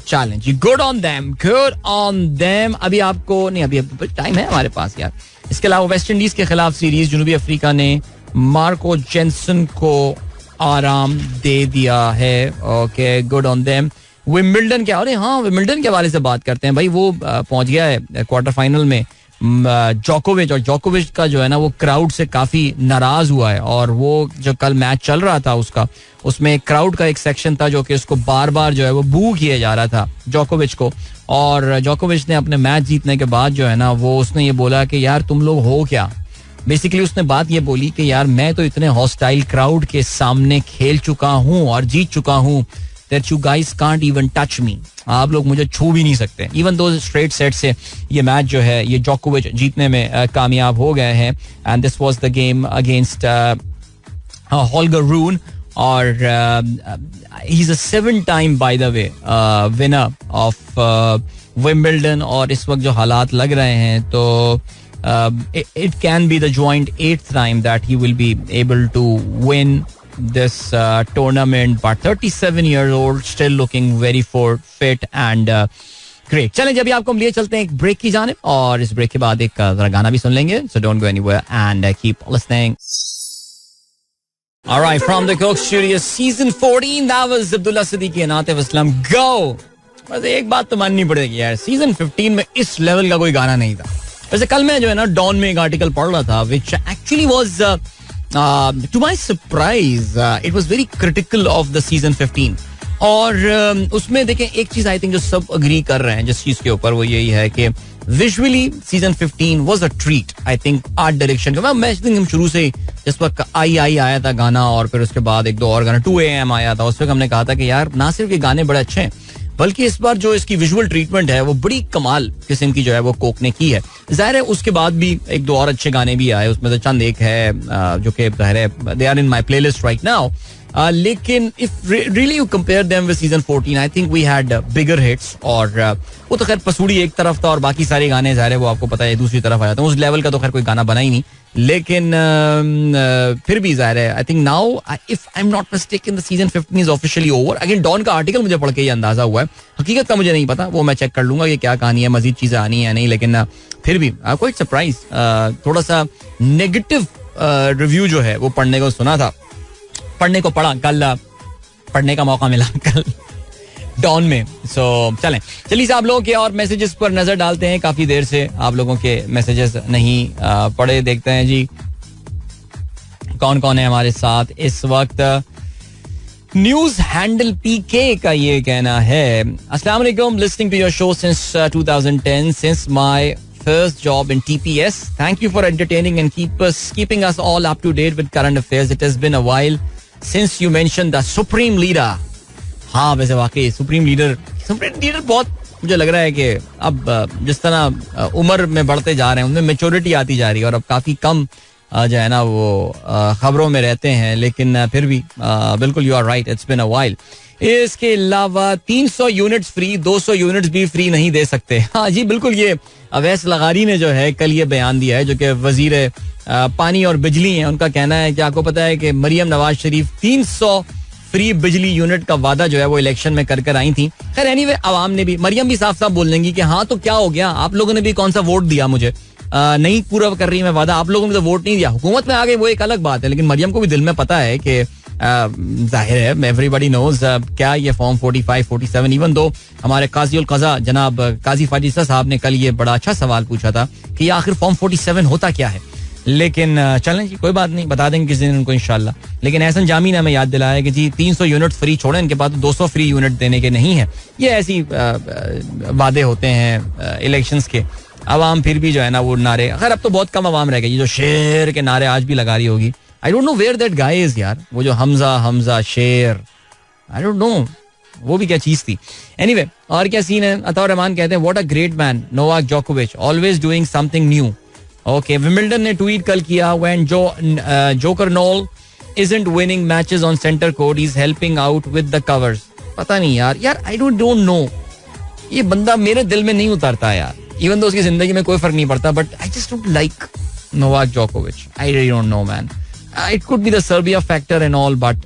Challenge, good on them. अभी आपको नहीं, अभी टाइम है हमारे पास यार. इसके अलावा वेस्ट इंडीज के खिलाफ सीरीज जनूबी अफ्रीका ने मार्को जेंसन को आराम दे दिया है. Okay, good on them. Wimbledon के, अरे हाँ विंबलडन के हवाले से बात करते हैं भाई. वो पहुंच गया है क्वार्टर फाइनल में जोकोविच. और जोकोविच का जो है ना वो क्राउड से काफी नाराज हुआ है. और वो जो कल मैच चल रहा था उसमें क्राउड का एक सेक्शन था जो कि उसको बार बार जो है वो बू किया जा रहा था जोकोविच को. और जोकोविच ने अपने मैच जीतने के बाद जो है ना वो उसने ये बोला कि यार तुम लोग हो क्या. बेसिकली उसने बात ये बोली कि यार मैं तो इतने हॉस्टाइल क्राउड के सामने खेल चुका हूँ और जीत चुका हूँ that you guys can't even touch me. आप लोग मुझे छू भी नहीं सकते. इवन दो स्ट्रेट सेट से ये मैच जो है ये जोकोविच जीतने में कामयाब हो गए हैं. And this was the game against Holger Rune. और he is a 7-time by the way winner of Wimbledon. और इस वक्त जो हालात लग रहे हैं तो it can be the joint 8th time that he will be able to win this tournament, but 37 years old, still looking very fit and great. चलें जब आपको हम लिए चलते हैं एक ब्रेक की जानिब और इस ब्रेक के बाद एक जरा गाना भी सुन लेंगे. So don't go anywhere and keep listening. All right, from the Coke Studios, season 14, that was Abdullah Siddiqui and Atif Aslam. Go. बस एक बात तो माननी पड़ेगी यार, सीजन 15 में इस लेवल का कोई गाना नहीं था. वैसे कल मैं जो है ना डॉन में एक आर्टिकल पढ़ रहा था which actually was to my surprise it was very critical of the season 15 और उसमें देखें एक चीज आई थिंक जो सब अग्री कर रहे हैं जिस चीज के ऊपर वो यही है कि visually season 15 was a treat I think art direction का मैं थिंक हम शुरू से जिस वक्त आई आया था गाना और फिर उसके बाद एक दो और गाना 2 AM आया था उस वक्त हमने कहा था कि यार ना सिर्फ ये गाने बड़े अच्छे हैं बल्कि इस बार जो इसकी विजुअल ट्रीटमेंट है वो बड़ी कमाल किस्म की जो है वो कोक ने की है. जाहिर है उसके बाद भी एक दो और अच्छे गाने भी आए उसमें से चंद एक है जो कि जाहिर है they are in my playlist right now. लेकिन if really you compare them with season 14 I think we had bigger hits और वो तो खैर पसूड़ी एक तरफ था और बाकी सारे गाने जाहिर है वो आपको पता है दूसरी तरफ आ जाते हैं. उस लेवल का तो खैर कोई गाना बना ही नहीं लेकिन फिर भी जाहिर है I think now if I am not mistaken the season 15 is officially over. Again Dawn का आर्टिकल मुझे पढ़ के ये अंदाजा हुआ है हकीकत का मुझे नहीं पता वो मैं चेक कर लूंगा कि क्या कहानी है मजीद चीजें आनी है नहीं लेकिन फिर भी क्वाइट सरप्राइज थोड़ा सा नेगेटिव रिव्यू जो है वो पढ़ने को सुना था पढ़ने को पढ़ा कल पढ़ने का मौका मिला कल डॉन में. सो चलिए आप लोगों के और मैसेजेस पर नजर डालते हैं. काफी देर से आप लोगों के मैसेजेस नहीं पढ़े देखते हैं जी कौन कौन है हमारे साथ इस वक्त. न्यूज हैंडल पीके का ये कहना है अस्सलाम वालेकुम listening to your show since 2010 since my first job in TPS. Thank you for entertaining and keeping us all up to date with current affairs. It has been a while since you mentioned the supreme leader. हाँ वैसे वाकई supreme leader बहुत मुझे लग रहा है कि अब जिस तरह उम्र में बढ़ते जा रहे हैं उनमें मेच्योरिटी आती जा रही है और अब काफी कम जो है ना वो खबरों में रहते हैं लेकिन फिर भी बिल्कुल you are right it's been a while. इसके अलावा 300 यूनिट्स फ्री 200 यूनिट्स भी फ्री नहीं दे सकते. हाँ जी बिल्कुल ये अवैस लगारी ने जो है कल ये बयान दिया है जो कि वजीर पानी और बिजली हैं. उनका कहना है कि आपको पता है कि मरियम नवाज शरीफ 300 फ्री बिजली यूनिट का वादा जो है वो इलेक्शन में कर आई थी. खैर एनीवे आवाम ने भी मरियम भी साफ साफ बोल देंगी कि हाँ तो क्या हो गया आप लोगों ने भी कौन सा वोट दिया मुझे नहीं पूरा कर रही मैं वादा आप लोगों ने तो वोट नहीं दिया हुकूमत में आ गई वो एक अलग बात है लेकिन मरियम को भी दिल में पता है कि जाहिर है एवरीबॉडी नोज क्या ये फॉर्म 45 47 इवन दो हमारे काजी उल कज़ा जनाब काजी फाजिसा साहब ने कल ये बड़ा अच्छा सवाल पूछा था कि आखिर फॉर्म 47 होता क्या है. लेकिन चलें जी कोई बात नहीं बता देंगे किसी दिन उनको इंशाल्लाह. लेकिन एहसन जामी ने हमें याद दिलाया कि जी 300 यूनिट फ्री छोड़ें इनके पास 200 फ्री यूनिट देने के नहीं है. ये ऐसी वादे होते हैं इलेक्शंस के. अवाम फिर भी जो है ना वो नारे खैर अब तो बहुत कम अवाम रह गई जो शेर के नारे आज भी लगा रही होगी. I don't know where that guy is यार वो जो हमजा शेर आई डोंट नो वो भी क्या चीज थी. एनीवे और क्या सीन है. अताउर रहमान कहते हैं what a great man Novak जोकोविच always doing something new. Okay Wimbledon ने ट्वीट कल किया when Joker Nole isn't winning matches on center court he's helping out with the covers. पता नहीं यार आई डोंट नो ये बंदा मेरे दिल में नहीं उतरता यार इवन तो उसकी जिंदगी में कोई फर्क नहीं पड़ता but I just don't like Novak जोकोविच. I really don't know man. It could be the Serbia factor and all but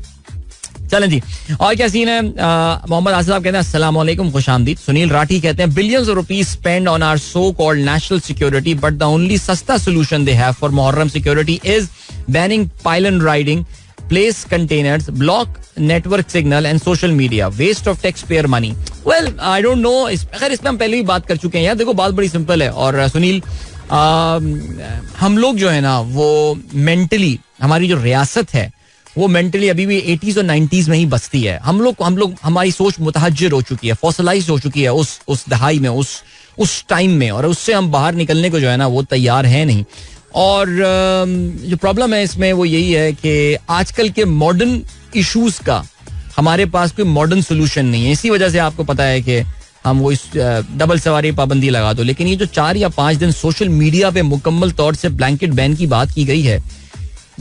चलें जी और क्या सीन है. मोहम्मद आसिफ साहब कहते हैं अस्सलाम वालेकुम खुशामदीद. सुनील राठी कहते हैं billions of rupees spend on our so called national security but the only सस्ता solution they have for Muharram security is banning pillion riding place containers, block network signal and social media. Waste of taxpayer money. Well, I don't know. खैर इसमें हम पहले भी बात कर चुके हैं यार. देखो बात बड़ी सिंपल है और सुनील हम लोग जो है ना वो मेंटली हमारी जो रियासत है वो मेंटली अभी भी 80s और 90s में ही बसती है. हम लोग हमारी सोच मुतहज्जिर हो चुकी है फॉसिलाइज हो चुकी है उस दहाई में उस टाइम में और उससे हम बाहर निकलने को जो है ना वो तैयार है नहीं. और जो प्रॉब्लम है इसमें वो यही है कि आजकल के मॉडर्न इश्यूज का हमारे पास कोई मॉडर्न सोल्यूशन नहीं है. इसी वजह से आपको पता है कि हम वो इस डबल सवारी पाबंदी लगा दो लेकिन ये जो 4 या 5 दिन सोशल मीडिया पे मुकम्मल तौर से ब्लैंकेट बैन की बात की गई है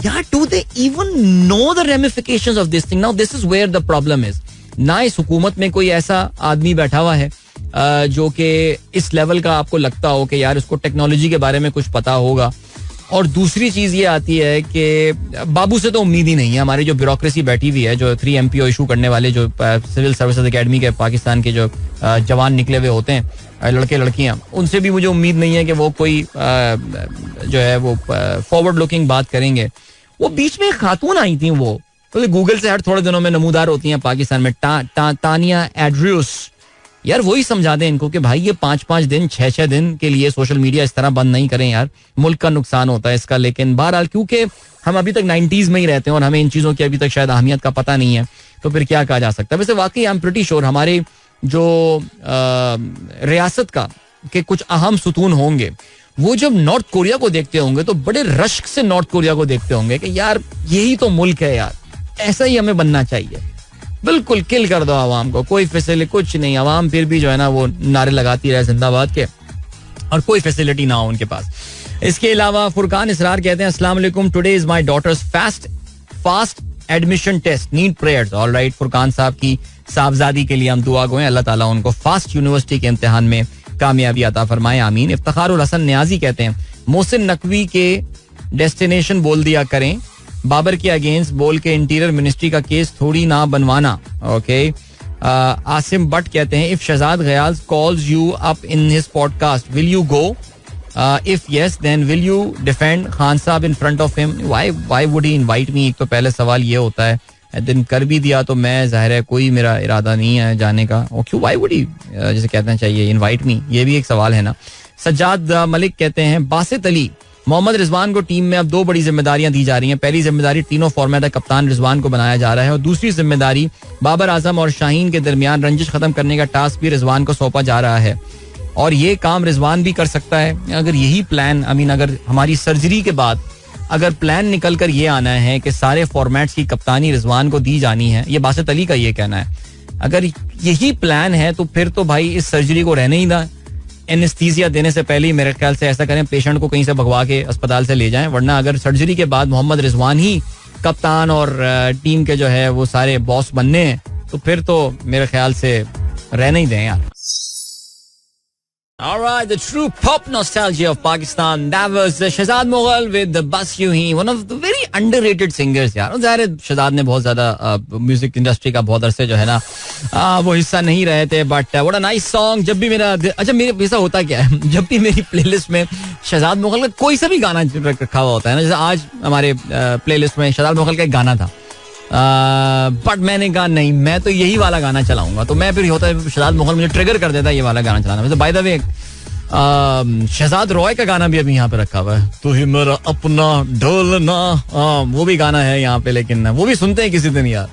यार do they even know the ramifications of this thing. Now this is where the problem is. ना इस हुकूमत में कोई ऐसा आदमी बैठा हुआ है जो कि इस लेवल का आपको लगता हो कि यार उसको टेक्नोलॉजी के बारे में कुछ पता होगा. और दूसरी चीज ये आती है कि बाबू से तो उम्मीद ही नहीं है. हमारी जो ब्यूरोक्रेसी बैठी हुई है जो 3 MPO इशू करने वाले जो सिविल सर्विसेज एकेडमी के पाकिस्तान के जो जवान निकले हुए होते हैं लड़के लड़कियां उनसे भी मुझे उम्मीद नहीं है कि वो कोई जो है वो फॉरवर्ड लुकिंग बात करेंगे. वो बीच में खातून आई थी वो तो गूगल से हर थोड़े दिनों में नमूदार होती हैं पाकिस्तान में तानिया एड्रियस यार वही समझा दें इनको कि भाई ये 5-5 दिन 6-6 दिन के लिए सोशल मीडिया इस तरह बंद नहीं करें यार, मुल्क का नुकसान होता है इसका. लेकिन बहरहाल क्योंकि हम अभी तक 90s में ही रहते हैं और हमें इन चीज़ों की अभी तक शायद अहमियत का पता नहीं है, तो फिर क्या कहा जा सकता है. वैसे वाकई आई एम प्रीटी श्योर हमारे जो रियासत का के कुछ अहम सुतून होंगे वो जब नॉर्थ कोरिया को देखते होंगे तो बड़े रश्क से नॉर्थ कोरिया को देखते होंगे कि यार यही तो मुल्क है यार, ऐसा ही हमें बनना चाहिए. बिल्कुल किल कर दो आवाम को, कोई फैसिलिटी कुछ नहीं, आवाम फिर भी जो है ना वो नारे लगाती रहे जिंदाबाद के और कोई फैसिलिटी ना हो उनके पास. इसके अलावा फुरकान इसरार कहते हैं अस्सलाम वालेकुम, today is my daughter's FAST admission test, need prayers. Alright Furqan साहब की साहबजादी के लिए हम दुआ गो, अल्लाह ताला उनको फास्ट यूनिवर्सिटी के इम्तिहान में कामयाबी अता फरमाए, आमीन. इफ्तिखारुल हसन न्याजी कहते हैं मोहसिन नकवी के डेस्टिनेशन बोल दिया करें, बाबर के अगेंस्ट बोल के इंटीरियर मिनिस्ट्री का केस थोड़ी ना बनवाना. ओके. आसिम बट कहते हैं if Shahzad Ghayal calls you up in his podcast will you go, if yes then will you defend Khan sahab in front of him, why would he invite me. एक तो पहले सवाल ये होता है, दिन कर भी दिया तो मैं जाहिर है कोई मेरा इरादा नहीं है जाने का, और क्यों व्हाई वुड ही जैसे कहना चाहिए इनवाइट मी, ये भी एक सवाल है ना. सज्जाद मलिक कहते हैं बासित अली मोहम्मद रिजवान को टीम में अब 2 बड़ी जिम्मेदारियां दी जा रही हैं. पहली जिम्मेदारी तीनों फॉर्मेट का कप्तान रिजवान को बनाया जा रहा है और दूसरी जिम्मेदारी बाबर आजम और शाहीन के दरमियान रंजिश खत्म करने का टास्क भी रिजवान को सौंपा जा रहा है और ये काम रिजवान भी कर सकता है. अगर यही प्लान अगर हमारी सर्जरी के बाद अगर प्लान निकल कर ये आना है कि सारे फॉर्मेट्स की कप्तानी रिजवान को दी जानी है, ये बासित अली का ये कहना है, अगर यही प्लान है तो फिर तो भाई इस सर्जरी को रहने ही ना, एनेस्थीसिया देने से पहले ही मेरे ख्याल से ऐसा करें पेशेंट को कहीं से भगवा के अस्पताल से ले जाएं, वरना अगर सर्जरी के बाद मोहम्मद रिजवान ही कप्तान और टीम के जो है वो सारे बॉस बनने हैं तो फिर तो मेरे ख्याल से रहने ही दें यार. Alright, the true pop nostalgia of Pakistan. That was Shahzad Mughal with the Bus Yu Hi, one of the very underrated singers यार. ज़ाहिर है शहजाद ने बहुत ज़्यादा म्यूजिक इंडस्ट्री का बहुत अरसे जो है ना वो हिस्सा नहीं रहे थे, but what a nice song. जब भी मेरा मेरे ऐसा होता क्या है, जब भी मेरी प्लेलिस्ट में शहजाद मुगल का कोई सा भी गाना रखा हुआ होता है ना, जैसे आज हमारे प्लेलिस्ट में शहजाद मुगल का एक गाना था, बट मैंने कहा नहीं मैं तो यही वाला गाना चलाऊंगा, तो मैं फिर होता है शहजाद मुगल मुझे ट्रिगर कर देता है ये वाला गाना चलाना. वैसे by the way Shahzad Roy का गाना भी अभी यहाँ पे रखा हुआ है, तू ही मेरा अपना ढोलना, वो भी गाना है यहाँ पे, लेकिन वो भी सुनते हैं किसी दिन यार.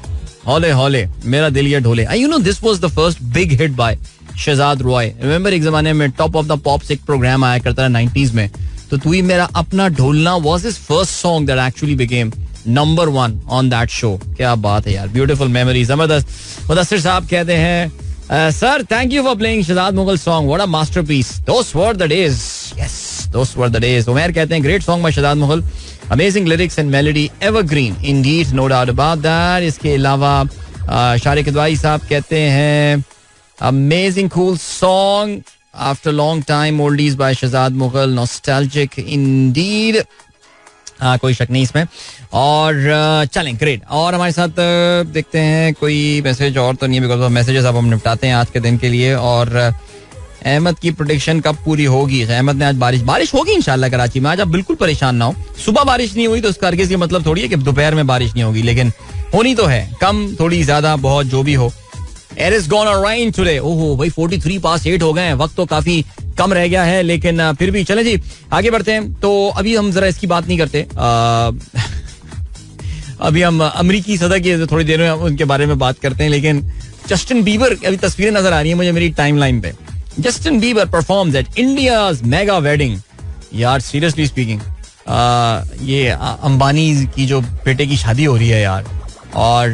हौले हौले मेरा दिल ये ढोले. You know this was the first big hit by Shahzad Roy. Remember एक जमाने में टॉप ऑफ द पॉप्स एक प्रोग्राम आया करता था 90s में, तो तू ही मेरा अपना ढोलना was his first song that actually became number 1 on that show. क्या बात है यार, ब्यूटीफुल मेमोरी. जबरदस्त. मुदस्सिर साहब कहते हैं sir thank you for playing Shahzad Mughal song, what a masterpiece, those were the days. Yes those were the days. Umar कहते हैं great song by Shahzad Mughal, amazing lyrics and melody, evergreen indeed, no doubt about that. इसके अलावा शारिक अदवाई साहब कहते हैं amazing cool song after long time, oldies by Shahzad Mughal, nostalgic indeed. कोई शक नहीं इसमें. और चलें ग्रेट. और हमारे साथ देखते हैं कोई मैसेज और तो नहीं है, बिकॉज मैसेजेस अब हम निपटाते हैं आज के दिन के लिए. और अहमद की प्रेडिक्शन कब पूरी होगी? अहमद ने आज बारिश होगी इंशाल्लाह कराची में. आज आप बिल्कुल परेशान ना हो. सुबह बारिश नहीं हुई तो उसका हरगिज़ ये मतलब थोड़ी है कि दोपहर में बारिश नहीं होगी, लेकिन होनी तो है, कम थोड़ी ज्यादा बहुत जो भी हो. It is gonna rain today. ओहो भाई 43 पास 8 हो गए हैं, वक्त तो काफी कम रह गया है, लेकिन फिर भी चलें जी आगे बढ़ते हैं. तो अभी हम जरा इसकी बात नहीं करते, अभी हम अमरीकी सदर की थोड़ी देर में उनके बारे में बात करते हैं. लेकिन जस्टिन बीबर अभी तस्वीरें नजर आ रही है मुझे मेरी टाइमलाइन पे. Justin Bieber performs eight India's mega wedding. यार सीरियसली स्पीकिंग ये अंबानी की जो बेटे की शादी हो रही है यार, और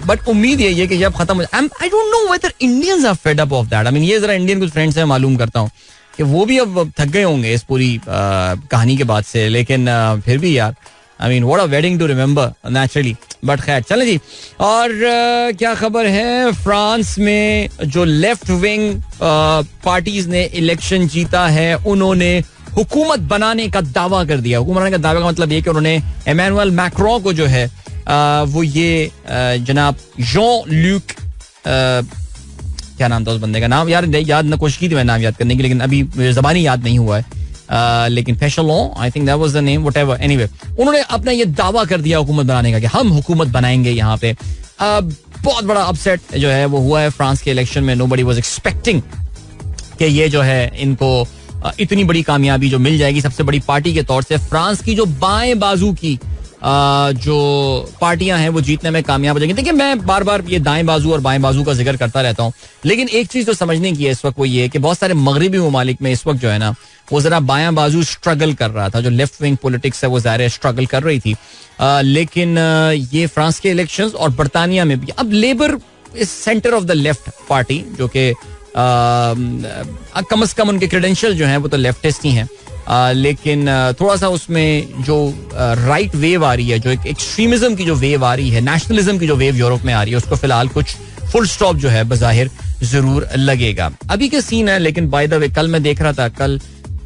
बट उम्मीद यही है कि जब खत्म हो जाए, I don't know whether Indians are fed up of that. I mean ये जरा इंडियन कुछ फ्रेंड्स से मालूम करता हूँ कि वो भी अब थक गए होंगे इस पूरी कहानी के बाद से, लेकिन फिर भी यार I mean what a wedding to remember naturally. But खैर चलें जी. और क्या खबर है, फ्रांस में जो लेफ्ट विंग पार्टीज ने इलेक्शन जीता है उन्होंने हुकूमत बनाने का दावा कर दिया. हुकूमत बनाने का दावा का मतलब ये कि उन्होंने इमैनुअल मैक्रों को जो है वो ये जनाब जॉन ल्यूक क्या नाम था उस बंदे का नाम यार, याद ना कोशिश की थी मैं नाम याद करने की, लेकिन अभी ज़बानी याद नहीं हुआ है, लेकिन फैशलों I think that was the name, whatever. Anyway उन्होंने अपना ये दावा कर दिया हुकूमत बनाने का कि हम हुकूमत बनाएंगे यहाँ पे. अब बहुत बड़ा अपसेट जो है वो हुआ है फ्रांस के इलेक्शन में. नोबडी वाज एक्सपेक्टिंग कि ये जो है इनको इतनी बड़ी कामयाबी जो मिल जाएगी सबसे बड़ी पार्टी के तौर से. फ्रांस की जो बाएं बाजू की जो पार्टियां हैं वो जीतने में कामयाब हो जाएंगी. देखिए, मैं बार बार ये दाएं बाजू और बाएं बाजू का जिक्र करता रहता हूं, लेकिन एक चीज तो समझने की है इस वक्त वो ये है कि बहुत सारे मगरबी ममालिक में इस वक्त जो है ना वो जरा बायां बाजू स्ट्रगल कर रहा था. जो लेफ्ट विंग पॉलिटिक्स है वो ज़ाहिर स्ट्रगल कर रही थी, लेकिन ये फ्रांस के इलेक्शंस और बरतानिया में भी अब labour is centre of the left party, जो कि कम से कम उनके क्रेडेंशियल जो हैं वो तो लेफ्टिस्ट ही हैं. लेकिन थोड़ा सा उसमें जो राइट वेव आ रही है, जो एक एक्सट्रीमिज्म की जो वेव आ रही है, नेशनलिज्म की जो वेव यूरोप में आ रही है, उसको फिलहाल कुछ फुल स्टॉप जो है बज़ाहिर जरूर लगेगा. अभी के सीन है, लेकिन बाय द वे कल मैं देख रहा था, कल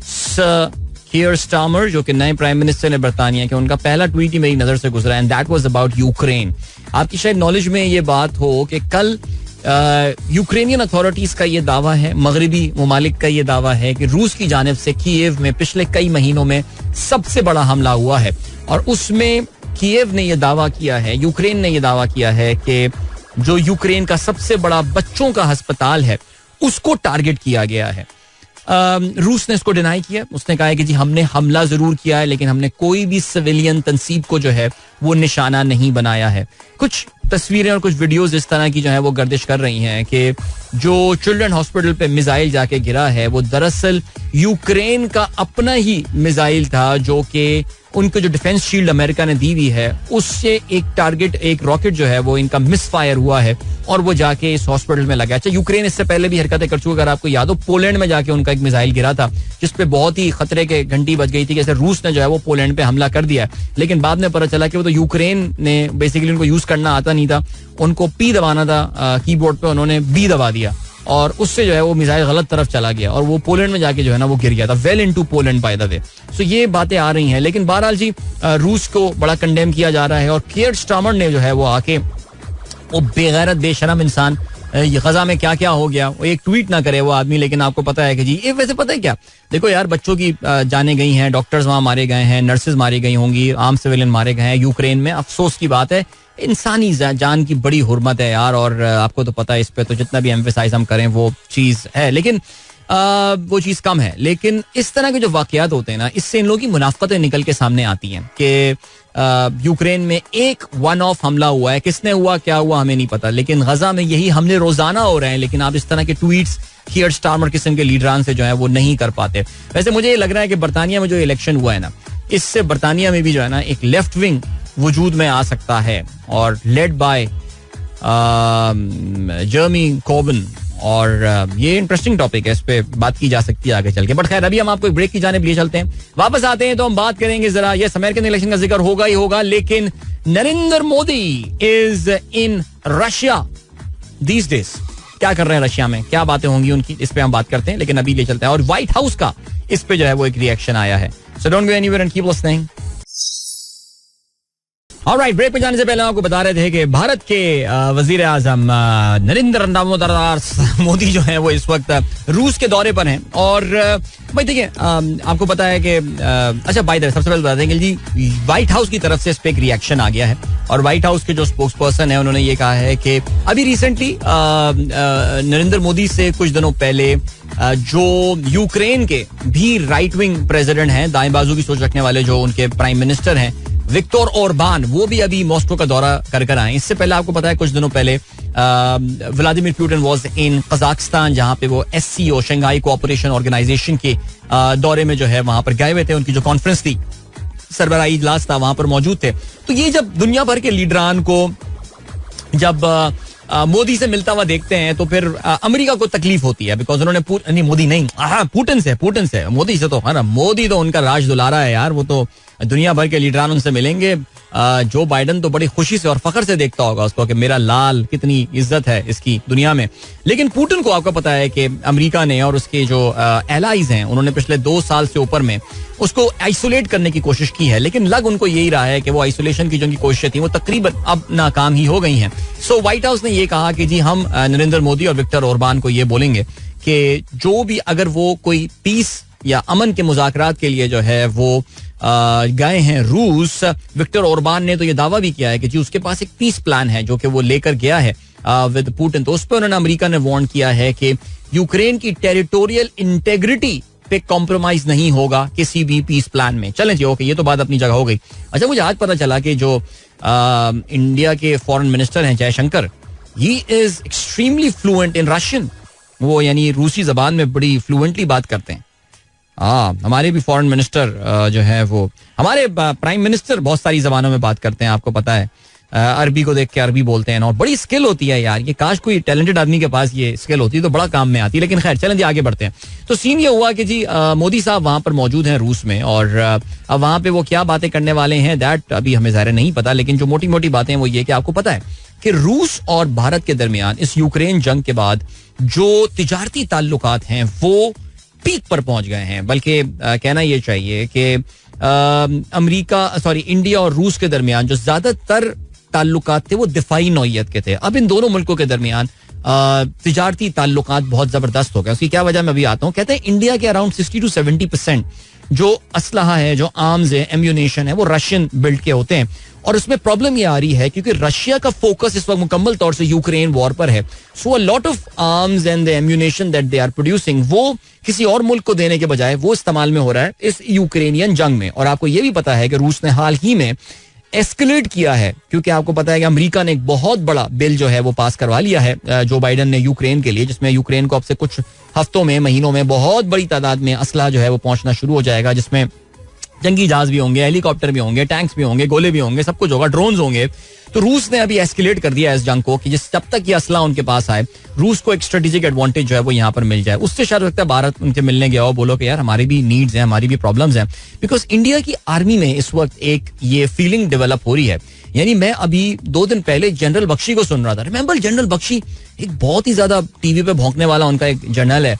सर कीयर स्टार्मर जो कि नए प्राइम मिनिस्टर ने बरतानिया के, उनका पहला ट्वीट ही मेरी नजर से गुजरा and that was about Ukraine. आपकी शायद नॉलेज में ये बात हो कि कल यूक्रेनियन अथॉरिटीज का ये दावा है, मगरबी ममालिक का ये दावा है कि रूस की जानिब से कीव में पिछले कई महीनों में सबसे बड़ा हमला हुआ है. और उसमें कीव ने यह दावा किया है, यूक्रेन ने यह दावा किया है कि जो यूक्रेन का सबसे बड़ा बच्चों का अस्पताल है उसको टारगेट किया गया है. रूस ने इसको डिनाई किया. उसने कहा है कि जी हमने हमला जरूर किया है, लेकिन हमने कोई भी सिविलियन तंसीब को जो है वो निशाना नहीं बनाया है. कुछ तस्वीरें और कुछ वीडियोस इस तरह की जो है वो गर्दिश कर रही हैं कि जो चिल्ड्रन हॉस्पिटल पे मिसाइल जाके गिरा है वो दरअसल यूक्रेन का अपना ही मिसाइल था, जो कि उनको जो डिफेंस शील्ड अमेरिका ने दी हुई है उससे एक टारगेट, एक रॉकेट जो है वो इनका मिसफायर हुआ है और वो जाके इस हॉस्पिटल में लगा. अच्छा, यूक्रेन इससे पहले भी हरकतें कर चुका, अगर आपको याद हो पोलैंड में जाके उनका एक मिसाइल गिरा था जिसपे बहुत ही खतरे के घंटी बज गई थी कि रूस ने जो है वो पोलैंड पे हमला कर दिया है. लेकिन बाद में पता चला कि वो तो यूक्रेन ने बेसिकली उनको यूज करना आता नहीं था, उनको पी दबाना था कीबोर्ड पे, उन्होंने बी दबा दिया और उससे जो है वो मिसाइल गलत तरफ चला गया और वो पोलैंड में जाके जो है ना वो गिर गया था, well into Poland by the way. So ये बातें आ रही हैं, लेकिन बहरहाल जी रूस को बड़ा कंडेम किया जा रहा है. और कीयर स्टार्मर ने जो है वो आके वो बेगैरत बेशरम इंसान, ये गजा में क्या क्या हो गया, वो एक ट्वीट ना करे वो आदमी, लेकिन आपको पता है कि जी ये वैसे पता है क्या, देखो यार, बच्चों की जाने गई हैं, डॉक्टर्स वहां मारे गए हैं, नर्सेज मारी गई होंगी, आम सिविलियन मारे गए हैं यूक्रेन में. अफसोस की बात है, इंसानी जान की बड़ी हुर्मत है यार, और आपको तो पता है इस पे तो जितना भी एम्फेसाइज हम करें वो चीज है, लेकिन वो चीज कम है. लेकिन इस तरह के जो वाकयात होते हैं ना, इससे इन लोगों की मुनाफकतें निकल के सामने आती हैं कि यूक्रेन में एक वन ऑफ हमला हुआ है, किसने हुआ क्या हुआ हमें नहीं पता, लेकिन गजा में यही हमले रोजाना हो रहे हैं, लेकिन आप इस तरह के ट्वीट्स कीयर स्टार्मर किस्म के लीडरान से जो है वो नहीं कर पाते. वैसे मुझे ये लग रहा है कि बरतानिया में जो इलेक्शन हुआ है ना, इससे बरतानिया में भी जो है ना एक लेफ्ट विंग वजूद में आ सकता है, और लेड बाय जर्मी कोर्बिन. और ये इंटरेस्टिंग टॉपिक है, इस पे बात की जा सकती है आगे चल के. बट खैर, अभी हम आपको एक ब्रेक की जाने लिए चलते हैं. वापस आते हैं तो हम बात करेंगे जरा, यस अमेरिकन इलेक्शन का जिक्र होगा ही होगा, लेकिन Narendra Modi is in Russia these days. क्या कर रहे हैं रशिया में, क्या बातें होंगी उनकी, इस पे हम बात करते हैं, लेकिन अभी ले चलते हैं. और व्हाइट हाउस का इस पे जो है वो एक रिएक्शन आया है. So don't go anywhere and keep listening. Alright, break पे जाने से पहले आपको बता रहे थे कि भारत के वजीर आजम नरेंद्र दामोदर मोदी जो है वो इस वक्त रूस के दौरे पर हैं. और भाई देखिए, आपको पता है कि अच्छा बाय द वे सबसे पहले बता दें कि जी व्हाइट हाउस की तरफ से इस पे एक रिएक्शन आ गया है. और व्हाइट हाउस के जो स्पोक्स पर्सन है उन्होंने ये कहा है कि अभी रिसेंटली नरेंद्र मोदी से कुछ दिनों पहले जो यूक्रेन के भी राइट विंग प्रेसिडेंट हैं, दाएं बाजू की सोच रखने वाले जो उनके प्राइम मिनिस्टर हैं विक्टर ओरबान, वो भी अभी मॉस्को का दौरा कर आए. इससे पहले आपको पता है कुछ दिनों पहले Vladimir Putin was in Kazakhstan, जहां पे वो SCO शंघाई कोऑपरेशन ऑर्गेनाइजेशन के दौरे में जो है वहां पर गए हुए थे. उनकी जो कॉन्फ्रेंस थी, सरबराही इजलास था, वहां पर मौजूद थे. तो ये जब दुनिया भर के लीडरान को जब मोदी से मिलता हुआ देखते हैं तो फिर अमेरिका को तकलीफ होती है, बिकॉज उन्होंने मोदी नहीं, पुतिन से मोदी से तो है ना, मोदी तो उनका राज दुलारा है यार, वो तो दुनिया भर के लीडरान उनसे मिलेंगे. जो बाइडन तो बड़ी खुशी से और फख्र से देखता होगा उसको कि मेरा लाल, कितनी इज्जत है इसकी दुनिया में. लेकिन पुतिन को आपको पता है कि अमेरिका ने और उसके जो एलाइज हैं उन्होंने पिछले 2 साल से ऊपर में उसको आइसोलेट करने की कोशिश की है, लेकिन लग उनको यही रहा है कि वो आइसोलेशन की जो उनकी कोशिशें थी वो तकरीबन अब नाकाम ही हो गई हैं. सो व्हाइट हाउस ने ये कहा कि जी हम नरेंद्र मोदी और विक्टर ओरबान को ये बोलेंगे कि जो भी अगर वो कोई पीस या अमन के मुज़ाकरात के लिए जो है वो गए हैं रूस, विक्टर ओरबान ने तो ये दावा भी किया है कि जी उसके पास एक पीस प्लान है जो कि वो लेकर गया है विद पुतिन, तो उस पर उन्होंने अमेरिका ने वार्न किया है कि यूक्रेन की टेरिटोरियल इंटेग्रिटी पे कॉम्प्रोमाइज नहीं होगा किसी भी पीस प्लान में. चलें जी, ओके, ये तो बात अपनी जगह हो गई. अच्छा, मुझे आज पता चला कि जो इंडिया के फॉरेन मिनिस्टर हैं Jaishankar, he is extremely fluent in Russian. वो यानी रूसी जबान में बड़ी फ्लुएंटली बात करते हैं. हमारे भी फॉरेन मिनिस्टर जो है वो, हमारे प्राइम मिनिस्टर बहुत सारी जबानों में बात करते हैं, आपको पता है. अरबी को देख के अरबी बोलते हैं और बड़ी स्किल होती है यार. ये काश कोई टैलेंटेड आदमी के पास ये स्किल होती तो बड़ा काम में आती. लेकिन खैर, चलें जी, आगे बढ़ते हैं. तो सीन ये हुआ कि जी मोदी साहब वहां पर मौजूद हैं रूस में, और अब वहां पे वो क्या बातें करने वाले हैं दैट अभी हमें ज़ाहिर नहीं पता. लेकिन जो मोटी मोटी बातें हैं वो ये कि आपको पता है कि रूस और भारत के दरमियान इस यूक्रेन जंग के बाद जो तिजारती ताल्लुकात हैं वो पीक पर पहुंच गए हैं. बल्कि कहना यह चाहिए कि इंडिया और रूस के दरमियान जो ज्यादातर ताल्लुकात थे वो दिफाई नौइयत के थे. अब इन दोनों मुल्कों के दरमियान तिजारती ताल्लुकात बहुत जबरदस्त हो गए. उसकी क्या वजह मैं अभी आता हूँ. कहते हैं इंडिया के अराउंड 60 to 70% जो असलहा है, जो आर्म्स है, एम्यूनेशन है, वो रशियन बिल्ड के होते हैं. और उसमें प्रॉब्लम ये आ रही है क्योंकि रशिया का फोकस इस वक्त मुकम्मल तौर से यूक्रेन वॉर पर है. So a lot of arms and the ammunition that they are producing वो किसी और मुल्क को देने के बजाय वो इस्तेमाल में हो रहा है इस यूक्रेनियन जंग में. और आपको ये भी पता है कि रूस ने हाल ही में एस्केलेट किया है, क्योंकि आपको पता है कि अमेरिका ने एक बहुत बड़ा बिल जो है वो पास करवा लिया है जो बाइडन ने यूक्रेन के लिए, जिसमें यूक्रेन को अब से कुछ हफ्तों में, महीनों में बहुत बड़ी तादाद में असला जो है वो पहुंचना शुरू हो जाएगा, जिसमें जंगी जहाज भी होंगे, हेलीकॉप्टर भी होंगे, टैंक्स भी होंगे, गोले भी होंगे, सब कुछ होगा, ड्रोन्स होंगे. तो रूस ने अभी एस्केलेट कर दिया इस जंग को कि जब तक ये असला उनके पास आए, रूस को एक स्ट्रेटेजिक एडवांटेज जो है वो यहाँ पर मिल जाए. उससे शायद लगता है भारत उनके मिलने गया हो, बोलो कि यार हमारी भी नीड्स हैं, हमारी भी प्रॉब्लम्स हैं. बिकॉज इंडिया की आर्मी में इस वक्त एक ये फीलिंग डेवलप हो रही है. यानी मैं अभी 2 दिन पहले जनरल बख्शी को सुन रहा था. रिमेंबर जनरल बख्शी एक बहुत ही ज्यादा टीवी पे भौंकने वाला उनका एक जनरल है,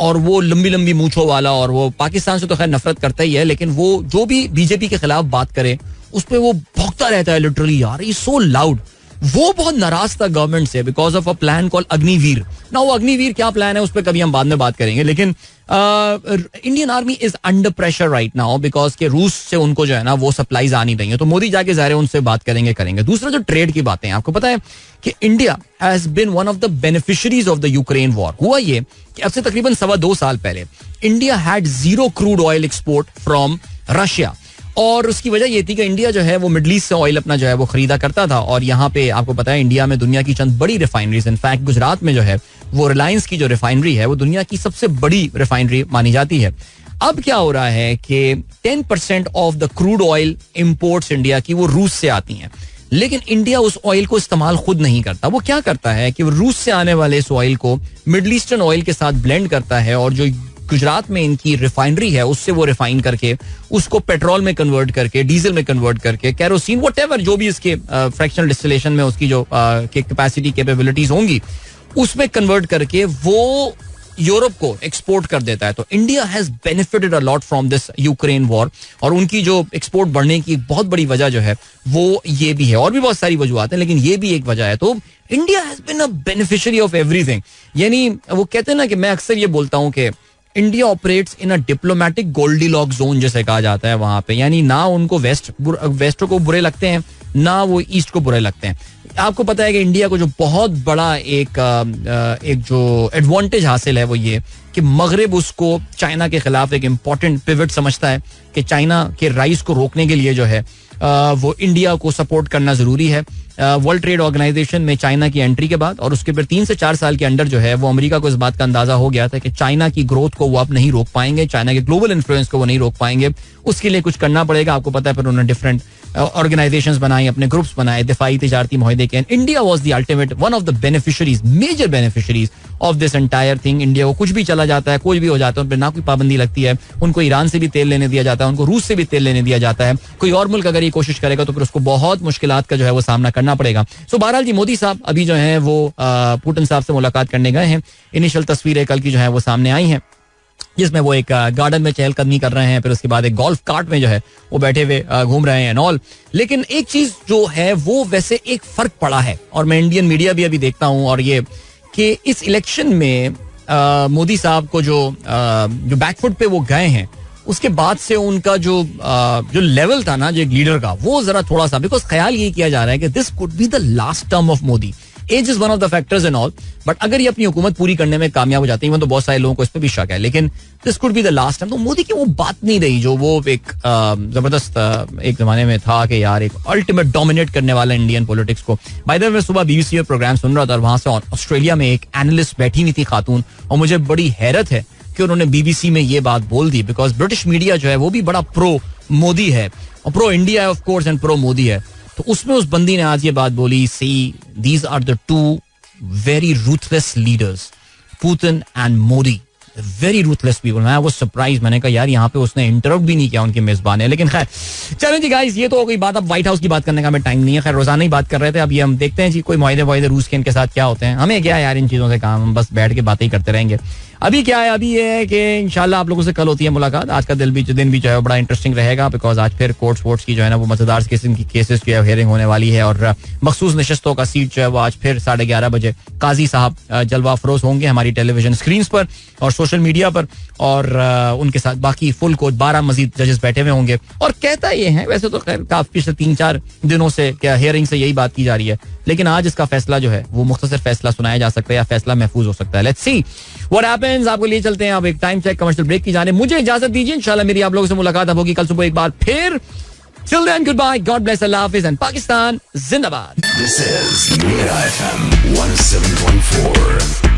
और वो लंबी लंबी मूंछों वाला, और वो पाकिस्तान से तो खैर नफरत करता ही है, लेकिन वो जो भी बीजेपी के खिलाफ बात करे उस पर वो भौंकता रहता है लिटरली. यार ही सो लाउड. वो बहुत नाराज था गवर्नमेंट से because of a plan call Agniveer. ना वो अग्निवीर क्या प्लान है उस पर कभी हम बाद में बात करेंगे. लेकिन Indian army is under pressure right now because के रूस से उनको जो है ना वो सप्लाईज आ नहीं रही है. तो मोदी जाके ज़ाहिर है उनसे बात करेंगे. दूसरा जो ट्रेड की बातें हैं, आपको पता है कि India has been one of the beneficiaries of the Ukraine war. हुआ ये कि अब से तकरीबन 2.25 साल पहले India had 0 crude oil export from Russia. और उसकी वजह ये थी कि इंडिया जो है वो मिडल ईस्ट से ऑयल अपना जो है वो खरीदा करता था. और यहाँ पे आपको पता है इंडिया में दुनिया की चंद बड़ी रिफाइनरीज, इनफैक्ट गुजरात में जो है वो रिलायंस की जो रिफाइनरी है वो दुनिया की सबसे बड़ी रिफाइनरी मानी जाती है. अब क्या हो रहा है कि 10% of the crude oil imports India की वो रूस से आती हैं. लेकिन इंडिया उस ऑयल को इस्तेमाल खुद नहीं करता. वो क्या करता है कि वो रूस से आने वाले इस ऑयल को मिडल ईस्टर्न ऑयल के साथ ब्लेंड करता है, और जो गुजरात में इनकी रिफाइनरी है उससे वो रिफाइन करके उसको पेट्रोल में कन्वर्ट करके, डीजल में कन्वर्ट करके, कैरोसिन, व्हाटएवर जो भी इसके फ्रैक्शनल डिस्टिलेशन में उसकी जो कैपेसिटी कैपेबिलिटीज होंगी उसमें कन्वर्ट करके वो यूरोप को एक्सपोर्ट कर देता है. तो India has benefited a lot from this Ukraine war, और उनकी जो एक्सपोर्ट बढ़ने की बहुत बड़ी वजह जो है वो ये भी है. और भी बहुत सारी वजूहत हैं लेकिन ये भी एक वजह है. तो India has been a beneficiary of everything. यानी वो कहते हैं ना कि मैं अक्सर ये बोलता हूँ कि India operates in a diplomatic Goldilock zone जैसे कहा जाता है वहां पे. यानी ना उनको वेस्ट को बुरे लगते हैं, ना वो ईस्ट को बुरे लगते हैं. आपको पता है कि इंडिया को जो बहुत बड़ा एक जो एडवांटेज हासिल है वो ये कि मगरिब उसको चाइना के खिलाफ एक इम्पॉर्टेंट पिवट समझता है कि चाइना के राइस को रोकने के लिए जो है वो इंडिया को सपोर्ट करना जरूरी है. वर्ल्ड ट्रेड ऑर्गेनाइजेशन में चाइना की एंट्री के बाद और उसके फिर 3 से 4 साल के अंदर जो है वो अमेरिका को इस बात का अंदाजा हो गया था कि चाइना की ग्रोथ को वो अब नहीं रोक पाएंगे, चाइना के ग्लोबल इन्फ्लुएंस को वो नहीं रोक पाएंगे. उसके लिए कुछ करना पड़ेगा. आपको पता है फिर उन्होंने डिफरेंट ऑर्गेनाइजेशंस बनाई, अपने ग्रुप्स बनाए दिफाई तिजारती मुआहदे के. India was the ultimate one of the beneficiaries, major beneficiaries of this entire thing. India को कुछ भी चला जाता है, कुछ भी हो जाता है, उन पर ना कोई पाबंदी लगती है. उनको ईरान से भी तेल लेने दिया जाता है, उनको रूस से भी तेल लेने दिया जाता है. कोई और मुल्क अगर ये कोशिश करेगा तो फिर उसको बहुत मुश्किलात का जो है वो सामना करना पड़ेगा. सो बहरहाल जी मोदी साहब अभी जो है वो पुतिन साहब से मुलाकात करने गए हैं. इनिशियल तस्वीरें कल की जो है वो सामने आई हैं जिसमें वो एक गार्डन में चहलकदमी कर रहे हैं, फिर उसके बाद एक गोल्फ कार्ट में जो है वो बैठे हुए घूम रहे हैं ऑल. लेकिन एक चीज जो है वो वैसे एक फर्क पड़ा है, और मैं इंडियन मीडिया भी अभी देखता हूं, और ये कि इस इलेक्शन में मोदी साहब को जो बैकफुट पे वो गए हैं उसके बाद से उनका जो लेवल था ना जो एक लीडर का वो जरा थोड़ा सा, बिकॉज ख्याल ये किया जा रहा है कि this could be the last term of Modi. Age is one of the factors and all, but अगर ये अपनी हुकूमत पूरी करने में कामयाब हो जाते हैं, तो बहुत सारे लोगों को इस पर भी शक है, लेकिन this could be the last time. तो मोदी की वो बात नहीं रही जो वो एक जबरदस्त एक जमाने में था कि यार एक अल्टीमेट डोमिनेट करने वाला इंडियन पॉलिटिक्स को. बाय द वे मैं सुबह बीबीसी में प्रोग्राम सुन रहा था और वहां से ऑस्ट्रेलिया में एक एनालिस्ट बैठी हुई थी खातून, और मुझे बड़ी हैरत है कि उन्होंने बीबीसी में ये बात बोल दी, बिकॉज ब्रिटिश मीडिया जो है वो भी बड़ा प्रो मोदी है और प्रो इंडिया है of course and pro Modi है. तो उसमें उस बंदी ने आज ये बात बोली, see these are the two very ruthless leaders, Putin and Modi, very ruthless people. मैं वो सरप्राइज, मैंने कहा यार यहाँ पे उसने इंटरप्ट भी नहीं किया उनके मेजबान है. लेकिन खैर चलें जी गाइस, ये तो हो गई बात. अब व्हाइट हाउस की बात करने का हमें टाइम नहीं है. खैर रोजाना ही बात कर रहे थे, अब ये हम देखते हैं जी कोई मुआहदे रूस के इनके साथ क्या होते हैं. हमें क्या यार इन चीजों से काम, हम बस बैठ के बातें ही करते रहेंगे. अभी क्या है, अभी ये है कि इंशाल्लाह आप लोगों से कल होती है मुलाकात. आज का दिन भी जो है बड़ा इंटरेस्टिंग रहेगा, बिकॉज आज फिर कोर्ट वोट्स की जो है ना वो मतदार किस्म की केसेस जो है हियरिंग होने वाली है, और मखसूस नशस्तों का सीट जो है वो आज फिर 11:30 बजे काजी साहब जलवा अफरोज होंगे हमारी टेलीविजन स्क्रीन पर और सोशल मीडिया पर, और उनके साथ बाकी फुल कोच 12 मजीद जजेस बैठे हुए होंगे. और कहता ये है, वैसे तो खैर काफी पिछले 3-4 दिनों से क्या हियरिंग से यही बात की जा रही है, लेकिन आज इसका फैसला जो है वो मुख्तसर फैसला सुनाया जा सकता है या फैसला महफूज हो सकता है. Let's see what happens. आपको लिए चलते हैं अब एक टाइम चेक कमर्शियल ब्रेक की जाने. मुझे इजाजत दीजिए, इंशाल्लाह मेरी आप लोगों से मुलाकात अब होगी कल सुबह एक बार फिर. Till then, goodbye, God bless, Allah Hafiz, and Pakistan Zindabad. This is Mira FM 107.4.